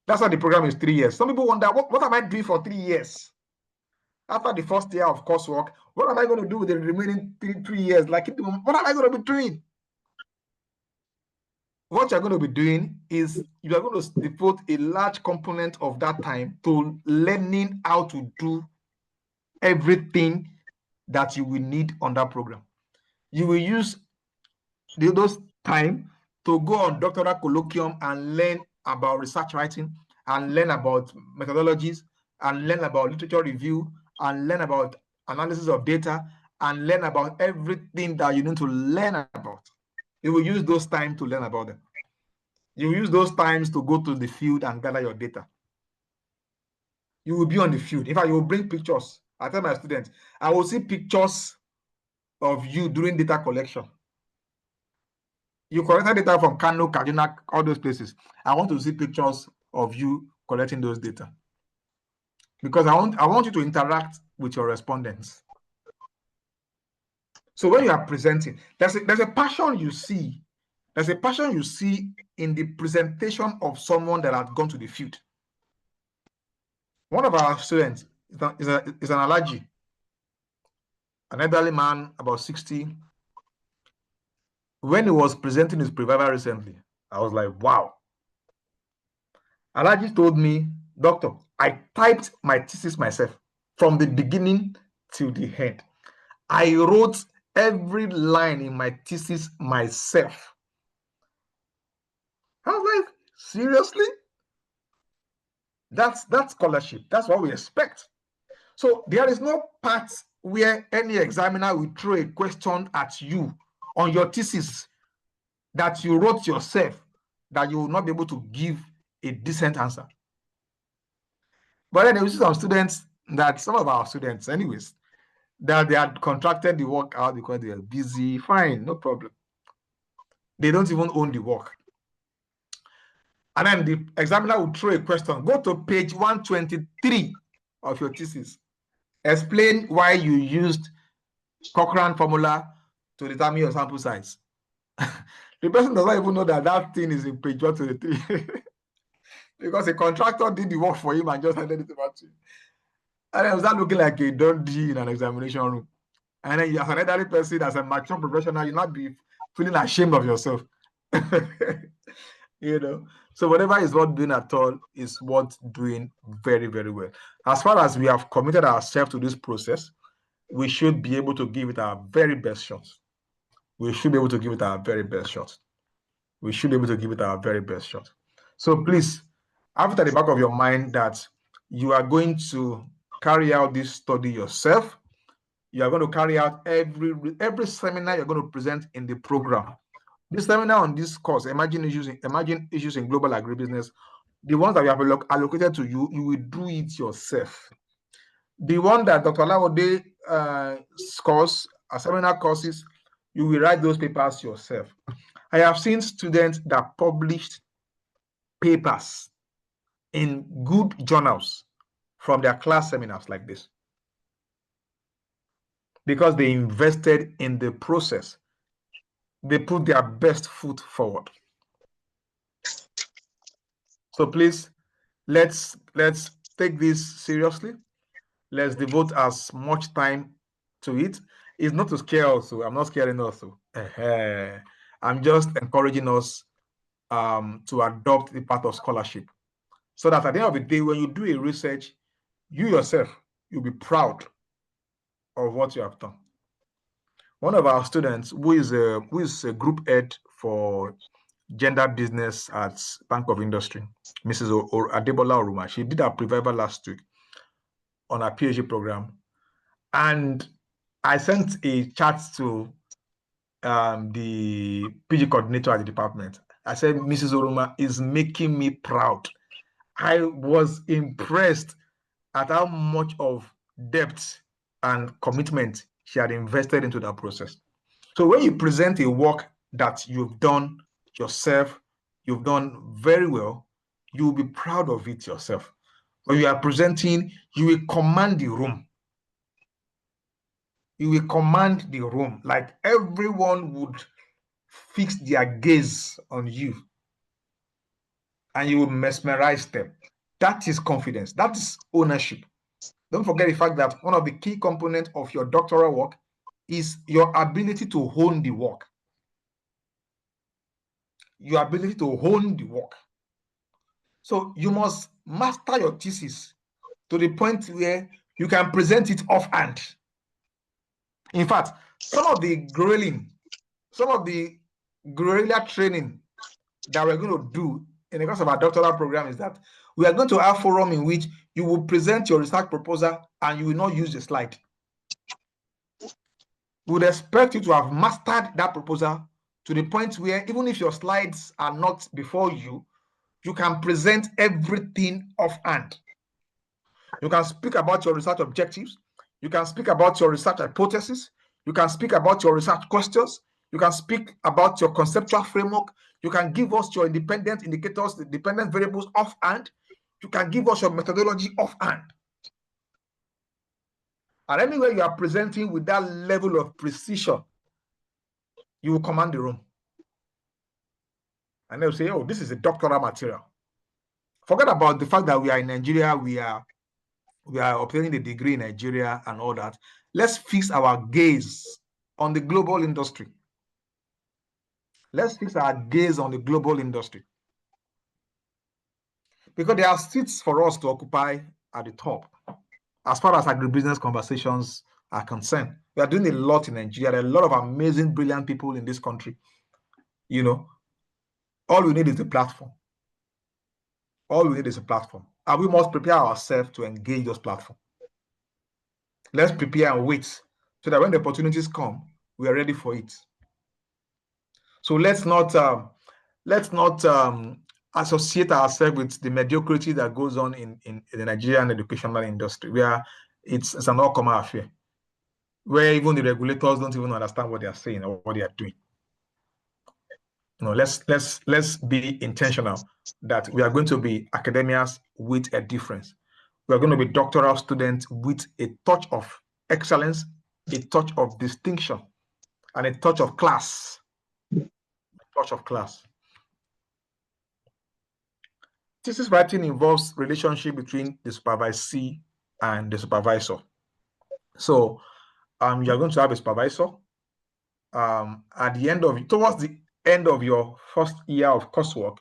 That's why the program is 3 years. Some people wonder, what am I doing for 3 years? After the first year of coursework, what am I going to do with the remaining 3 years? Like, what am I going to be doing? What you're going to be doing is you are going to devote a large component of that time to learning how to do everything that you will need on that program. You will use those time to go on doctoral colloquium and learn about research writing, and learn about methodologies, and learn about literature review, and learn about analysis of data, and learn about everything that you need to learn about. You will use those time to learn about them. You will use those times to go to the field and gather your data. You will be on the field. In fact, you will bring pictures. I tell my students, I will see pictures of you during data collection. You collected data from Kano, Kaduna, all those places. I want to see pictures of you collecting those data, because I want you to interact with your respondents. So when you are presenting, there's a passion you see. There's a passion you see in the presentation of someone that has gone to the field. One of our students is an allergy, an elderly man, about 60. When he was presenting his pre-viva recently, I was like, wow. Allergy told me, doctor, I typed my thesis myself from the beginning till the end. I wrote every line in my thesis myself. I was like, seriously? That's scholarship. That's what we expect. So there is no part where any examiner will throw a question at you on your thesis that you wrote yourself that you will not be able to give a decent answer. But then there was some students, some of our students anyways, that they had contracted the work out because they are busy. Fine, no problem. They don't even own the work. And then the examiner will throw a question. Go to page 123 of your thesis. Explain why you used Cochrane formula to determine your sample size. The person does not even know that thing is in page 123. because a contractor did the work for him and just handed it over to him. And then start looking like a dundee in an examination room. And then as an elderly person, as a mature professional, you not be feeling ashamed of yourself. You know, so whatever is worth doing at all is worth doing very, very well. As far as we have committed ourselves to this process, we should be able to give it our very best shot. We should be able to give it our very best shot. We should be able to give it our very best shot. So please, have it at the back of your mind that you are going to carry out this study yourself. You are going to carry out every seminar you're going to present in the program. This seminar on this course, imagine issues in global agribusiness, the ones that we have allocated to you, you will do it yourself. The one that Dr. Lawode course, seminar courses, you will write those papers yourself. I have seen students that published papers in good journals from their class seminars like this because they invested in the process. They put their best foot forward. So please, let's take this seriously. Let's devote as much time to it. It's not to scare us. So I'm not scaring us. I'm just encouraging us to adopt the path of scholarship, so that at the end of the day, when you do a research, you yourself, you'll be proud of what you have done. One of our students, who is a group head for gender business at Bank of Industry, Mrs. Adebola Oruma, she did her pre-verbal last week on her PhD program, and I sent a chat to the PG coordinator at the department. I said, Mrs. Oruma is making me proud. I was impressed at how much of depth and commitment she had invested into that process. So when you present a work that you've done yourself, you've done very well, you'll be proud of it yourself. When you are presenting, you will command the room. You will command the room, like everyone would fix their gaze on you and you will mesmerize them. That is confidence. That is ownership. Don't forget the fact that one of the key components of your doctoral work is your ability to hone the work. Your ability to hone the work. So you must master your thesis to the point where you can present it offhand. In fact, some of the guerrilla training that we're going to do in the course of our doctoral program is that we are going to have a forum in which you will present your research proposal and you will not use the slide. We would expect you to have mastered that proposal to the point where even if your slides are not before you, you can present everything offhand. You can speak about your research objectives. You can speak about your research hypothesis. You can speak about your research questions. You can speak about your conceptual framework. You can give us your independent indicators, the dependent variables offhand. You can give us your methodology offhand. And anywhere you are presenting with that level of precision, you will command the room. And they'll say, oh, this is a doctoral material. Forget about the fact that we are in Nigeria, we are obtaining the degree in Nigeria and all that. Let's fix our gaze on the global industry. Let's fix our gaze on the global industry. Because there are seats for us to occupy at the top. As far as agribusiness conversations are concerned, we are doing a lot in Nigeria. There are a lot of amazing, brilliant people in this country. You know, all we need is a platform. All we need is a platform. And we must prepare ourselves to engage those platforms. Let's prepare and wait so that when the opportunities come, we are ready for it. So let's not associate ourselves with the mediocrity that goes on in the Nigerian educational industry, where it's an all-common affair, where even the regulators don't even understand what they are saying or what they are doing. You know, let's be intentional that we are going to be academics with a difference. We are going to be doctoral students with a touch of excellence, a touch of distinction, and a touch of class. A touch of class. Thesis writing involves relationship between the supervisee and the supervisor. So you're going to have a supervisor. At the end of, towards the end of your first year of coursework,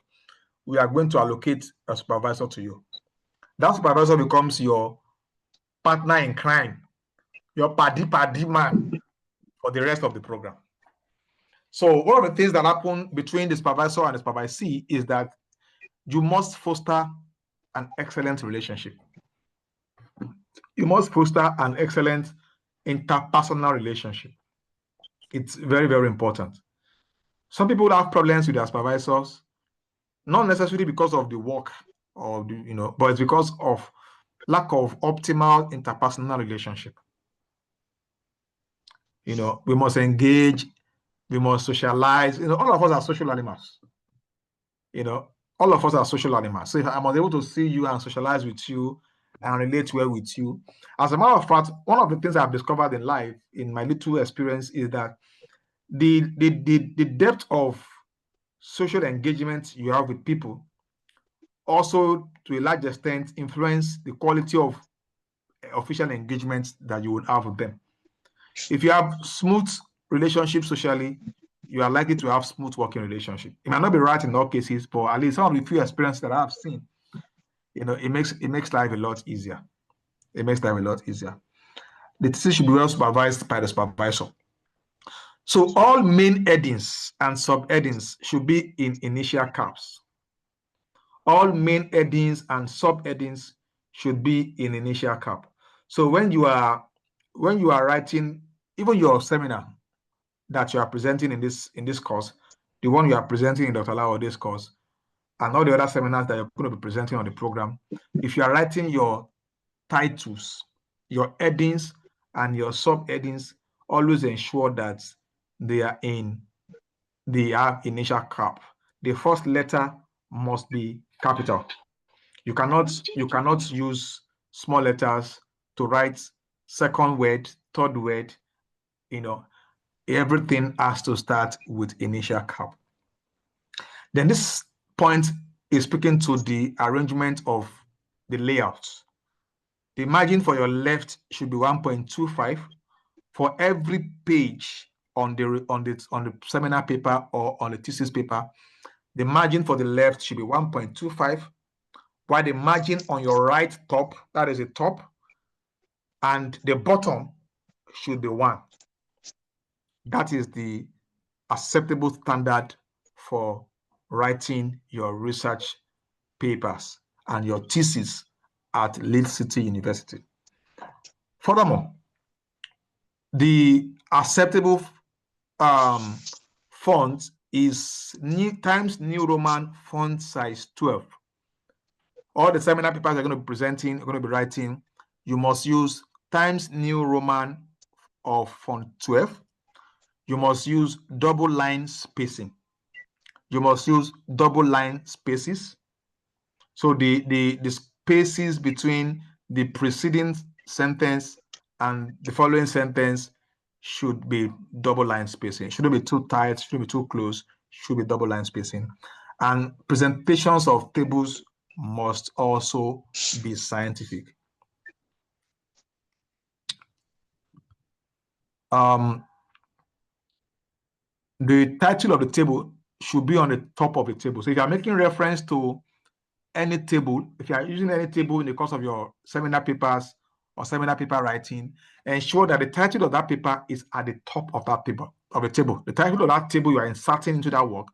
we are going to allocate a supervisor to you. That supervisor becomes your partner in crime, your paddy man for the rest of the program. So one of the things that happen between the supervisor and the supervisee is that you must foster an excellent relationship. You must foster an excellent interpersonal relationship. It's very, very important. Some people have problems with their supervisors, not necessarily because of the work or but it's because of lack of optimal interpersonal relationship. We must engage, we must socialize. All of us are social animals. All of us are social animals. So if I'm able to see you and socialize with you and relate well with you. As a matter of fact, one of the things I've discovered in life, in my little experience, is that the depth of social engagement you have with people also, to a large extent, influence the quality of official engagements that you would have with them. If you have smooth relationships socially, you are likely to have smooth working relationship. It might not be right in all cases, but at least some of the few experiences that I've seen, it makes life a lot easier. It makes life a lot easier. The thesis should be well supervised by the supervisor. So all main headings and sub-headings should be in initial caps. All main headings and sub-headings should be in initial cap. So when you are writing even your seminar that you are presenting in this course, the one you are presenting in Dr. Lawode's course, and all the other seminars that you're going to be presenting on the program, if you are writing your titles, your headings, and your sub-headings, always ensure that they have initial cap. The first letter must be capital. You cannot use small letters to write second word, third word. Everything has to start with initial cap. Then this point is speaking to the arrangement of the layout. The margin for your left should be 1.25 for every page on the seminar paper or on the thesis paper. The margin for the left should be 1.25, while the margin on your right top, that is the top, and the bottom should be 1. That is the acceptable standard for writing your research papers and your thesis at Leeds City University. Furthermore, the acceptable font is Times New Roman font size 12. All the seminar papers you're going to be writing, you must use Times New Roman of font 12. You must use double line spacing. You must use double line spaces. So the spaces between the preceding sentence and the following sentence should be double line spacing. Shouldn't be too tight, shouldn't be too close, should be double line spacing. And presentations of tables must also be scientific. The title of the table should be on the top of the table. So if you are making reference to any table, if you are using any table in the course of your seminar papers or seminar paper writing, ensure that the title of that paper is at the top of that table, of the table. The title of that table you are inserting into that work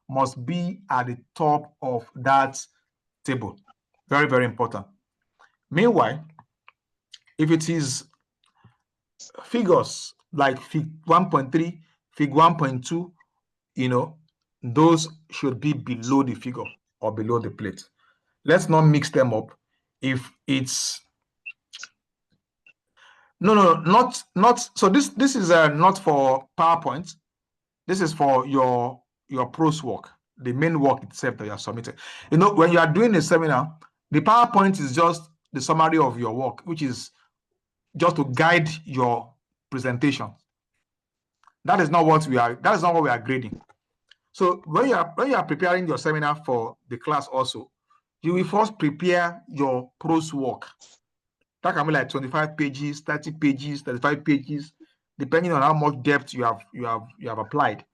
must be at the top of that table. Very, very important. Meanwhile, if it is figures like fig 1.3, fig 1.2, those should be below the figure or below the plate. Let's not mix them up. If it's not so this is not for PowerPoint. This is for your prose work, the main work itself that you are submitting. When you are doing a seminar, the PowerPoint is just the summary of your work, which is just to guide your presentation. That is not what we are grading. So when you are preparing your seminar for the class also, you will first prepare your prose work. That can be like 25 pages, 30 pages, 35 pages, depending on how much depth you have applied.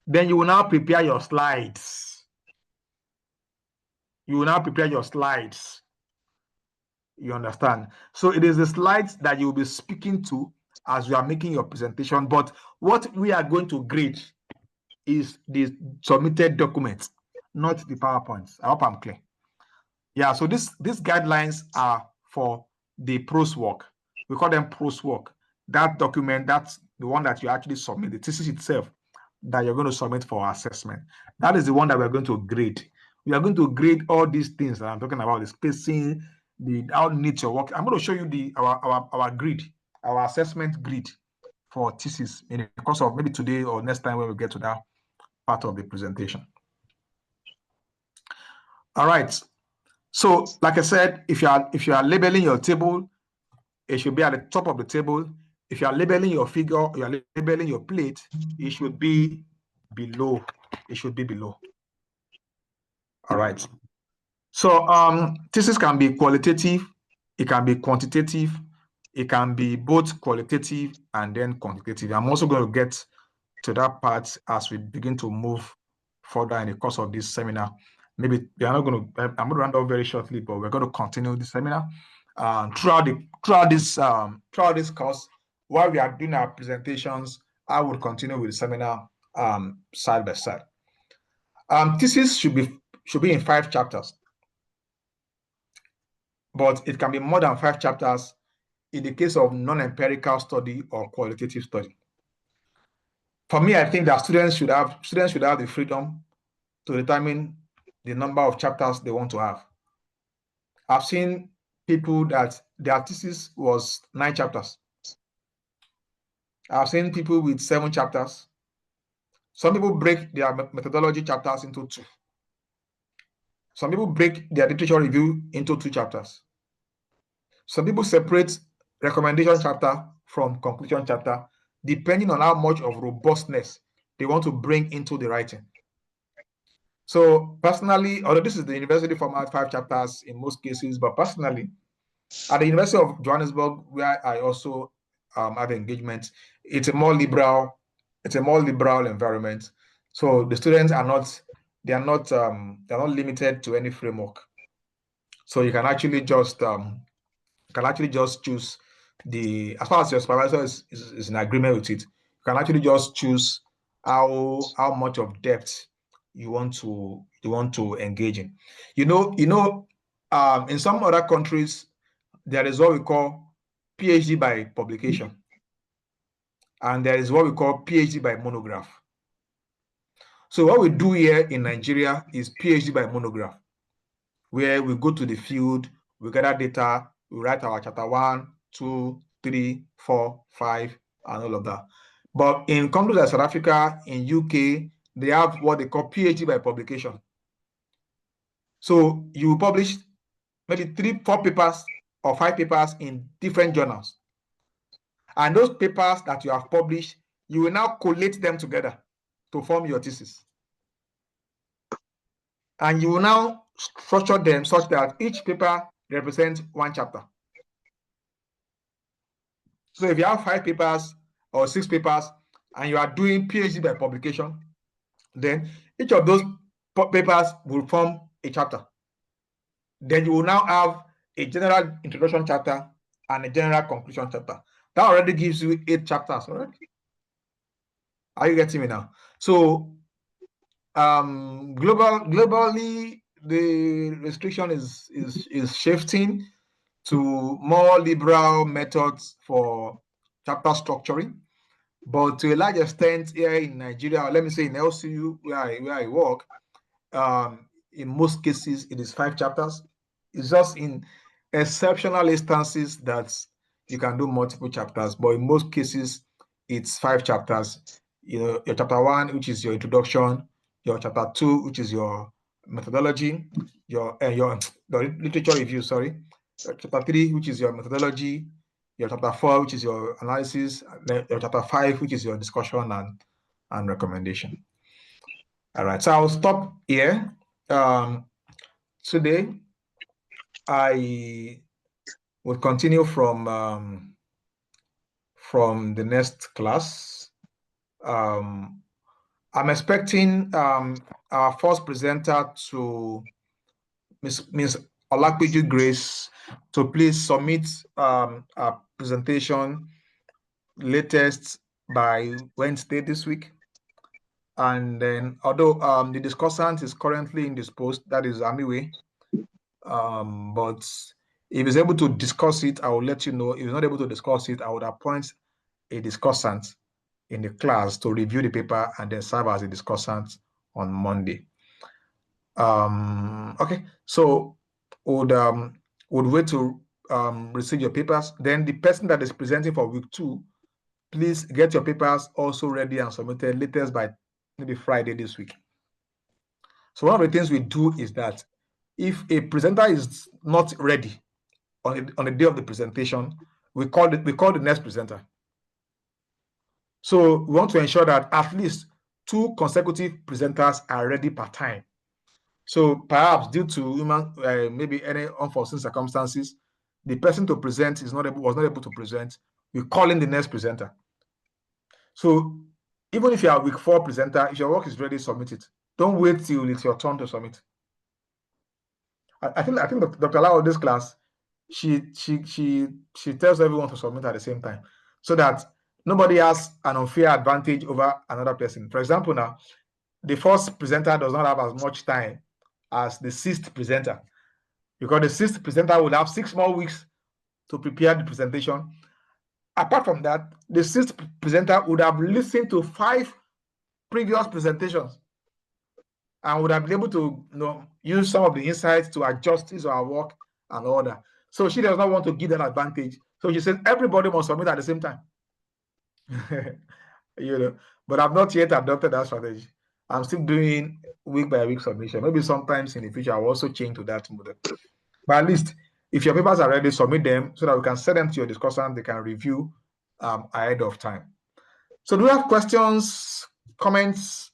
Then you will now prepare your slides. You will now prepare your slides. You understand? So it is the slides that you will be speaking to as you are making your presentation. But what we are going to grade is the submitted documents, not the PowerPoints. I hope I'm clear. Yeah, so these guidelines are for the prose work. We call them prose work. That document, that's the one that you actually submit, the thesis itself that you're going to submit for assessment. That is the one that we're going to grade. We are going to grade all these things that I'm talking about, the spacing, the how neat your work. I'm going to show you our grid, our assessment grid for thesis in the course of maybe today or next time when we get to that part of the presentation. All right. So, like I said, if you are labeling your table, it should be at the top of the table. If you are labeling your figure, you are labeling your plate, it should be below. It should be below. All right. So, thesis can be qualitative, it can be quantitative, it can be both qualitative and then quantitative. I'm also going to get to that part as we begin to move further in the course of this seminar. Maybe we are not going to. I'm going to round off very shortly, but we're going to continue the seminar throughout this course. While we are doing our presentations, I will continue with the seminar side by side. Thesis should be in 5 chapters, but it can be more than 5 chapters in the case of non-empirical study or qualitative study. For me, I think that students should have the freedom to determine the number of chapters they want to have. I've seen people that their thesis was 9 chapters. I've seen people with 7 chapters. Some people break their methodology chapters into 2. Some people break their literature review into 2 chapters. Some people separate recommendation chapter from conclusion chapter, depending on how much of robustness they want to bring into the writing. So personally, although this is the university format, 5 chapters in most cases, but personally, at the University of Johannesburg, where I also have engagement, it's a more liberal environment. So the students are not limited to any framework. So you can actually just choose as far as your supervisor is in agreement with it, you can actually just choose how much of depth you want to engage in. In some other countries, there is what we call PhD by publication, and there is what we call PhD by monograph. So what we do here in Nigeria is PhD by monograph, where we go to the field, we gather data, we write our chapter 1, 2, 3, 4, 5, and all of that. But in countries like South Africa, in UK, they have what they call PhD by publication. So you publish maybe 3, 4 papers or 5 papers in different journals. And those papers that you have published, you will now collate them together to form your thesis. And you will now structure them such that each paper represents 1 chapter. So if you have 5 papers or 6 papers and you are doing PhD by publication, then each of those papers will form a chapter. Then you will now have a general introduction chapter and a general conclusion chapter. That already gives you 8 chapters already. Are you getting me now? So globally, the restriction is shifting to more liberal methods for chapter structuring. But to a large extent here in Nigeria, or let me say in LCU, where I work, in most cases, it is 5 chapters. It's just in exceptional instances that you can do multiple chapters, but in most cases, it's 5 chapters. Your chapter 1, which is your introduction, your chapter 2, which is your methodology, your the literature review, sorry, your chapter 3, which is your methodology, your chapter 4, which is your analysis, your chapter 5, which is your discussion and recommendation. All right, so I'll stop here today. I will continue from the next class. I'm expecting our first presenter to Ms. Olakpeju Grace to please submit a presentation latest by Wednesday this week. And then, although the discussant is currently indisposed, that is Amiwe, but if he's able to discuss it, I will let you know. If he's not able to discuss it, I would appoint a discussant in the class to review the paper and then serve as a discussant on Monday. Okay, so would wait to receive your papers. Then the person that is presenting for week 2, please get your papers also ready and submitted latest by maybe Friday this week. So one of the things we do is that if a presenter is not ready on the day of the presentation, we call the next presenter. So we want to ensure that at least 2 consecutive presenters are ready per time. So perhaps due to maybe any unforeseen circumstances, the person to present was not able to present. We call in the next presenter. So even if you are week 4 presenter, if your work is ready, submit it. Don't wait till it's your turn to submit. I think Dr. Lau of this class, she tells everyone to submit at the same time, so that nobody has an unfair advantage over another person. For example, now the first presenter does not have as much time as the 6th presenter, because the 6th presenter would have 6 more weeks to prepare the presentation. Apart from that, the 6th presenter would have listened to 5 previous presentations and would have been able to use some of the insights to adjust his or her work and all that. So she does not want to give that advantage. So she says everybody must submit at the same time. But I've not yet adopted that strategy. I'm still doing week by week submission. Maybe sometimes in the future I'll also change to that model. But at least if your papers are ready, submit them so that we can send them to your discussant. They can review ahead of time. So do we have questions, comments,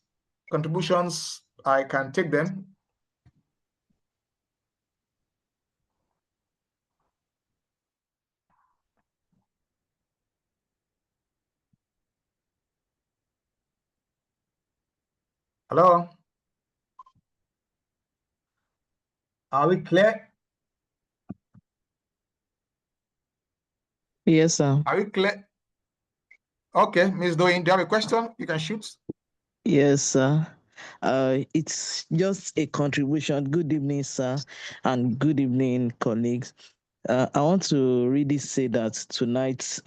contributions? I can take them. Hello? Are we clear?
Yes, sir.
Are we clear? Okay, Ms. Doyin, do you have a question? You can shoot.
Yes, sir. It's just a contribution. Good evening, sir, and good evening, colleagues. I want to really say that tonight's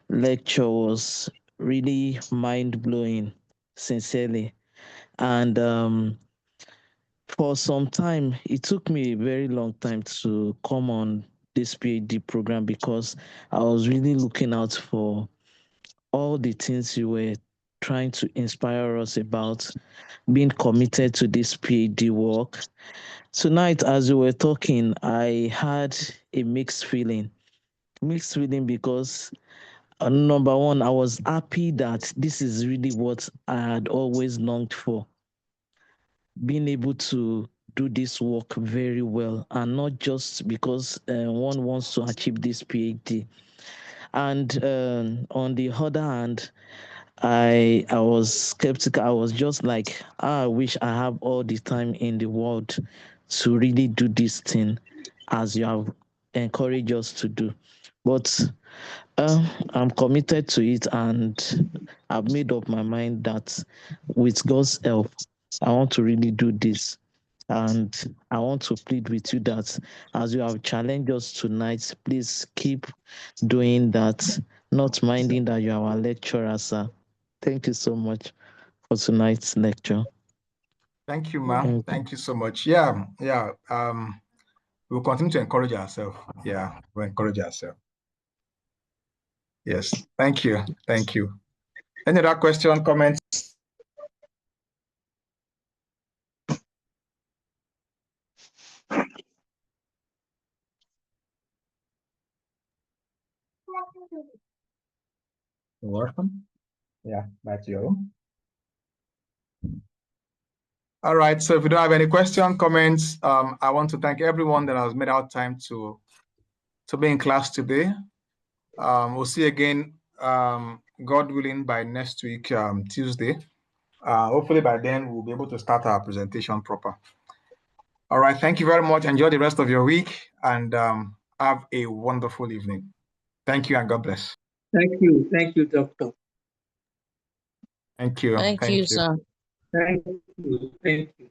lecture was really mind blowing, sincerely. And for some time, it took me a very long time to come on this PhD program because I was really looking out for all the things you were trying to inspire us about, being committed to this PhD work. Tonight, as we were talking, I had a mixed feeling. Mixed feeling because number one, I was happy that this is really what I had always longed for. Being able to do this work very well, and not just because one wants to achieve this PhD. And on the other hand, I was skeptical. I was just like, I wish I have all the time in the world to really do this thing as you have encouraged us to do. But I'm committed to it, and I've made up my mind that with God's help, I want to really do this. And I want to plead with you that as you have challenged us tonight, please keep doing that, not minding that you are our lecturer, sir. Thank you so much for tonight's lecture.
Thank you, ma'am. Thank you so much. Yeah. We'll continue to encourage ourselves. Yeah, we'll encourage ourselves. Yes. Thank you. Thank you. Any other question, comments? You're welcome. Yeah, back to you. All right. So if you don't have any question, comments, I want to thank everyone that has made out time to be in class today. We'll see you again, God willing, by next week, Tuesday. Hopefully by then we'll be able to start our presentation proper. All right. Thank you very much. Enjoy the rest of your week and have a wonderful evening. Thank you and God bless.
Thank you. Thank you, Doctor.
Thank you.
Thank you, sir.
Thank you. Thank you.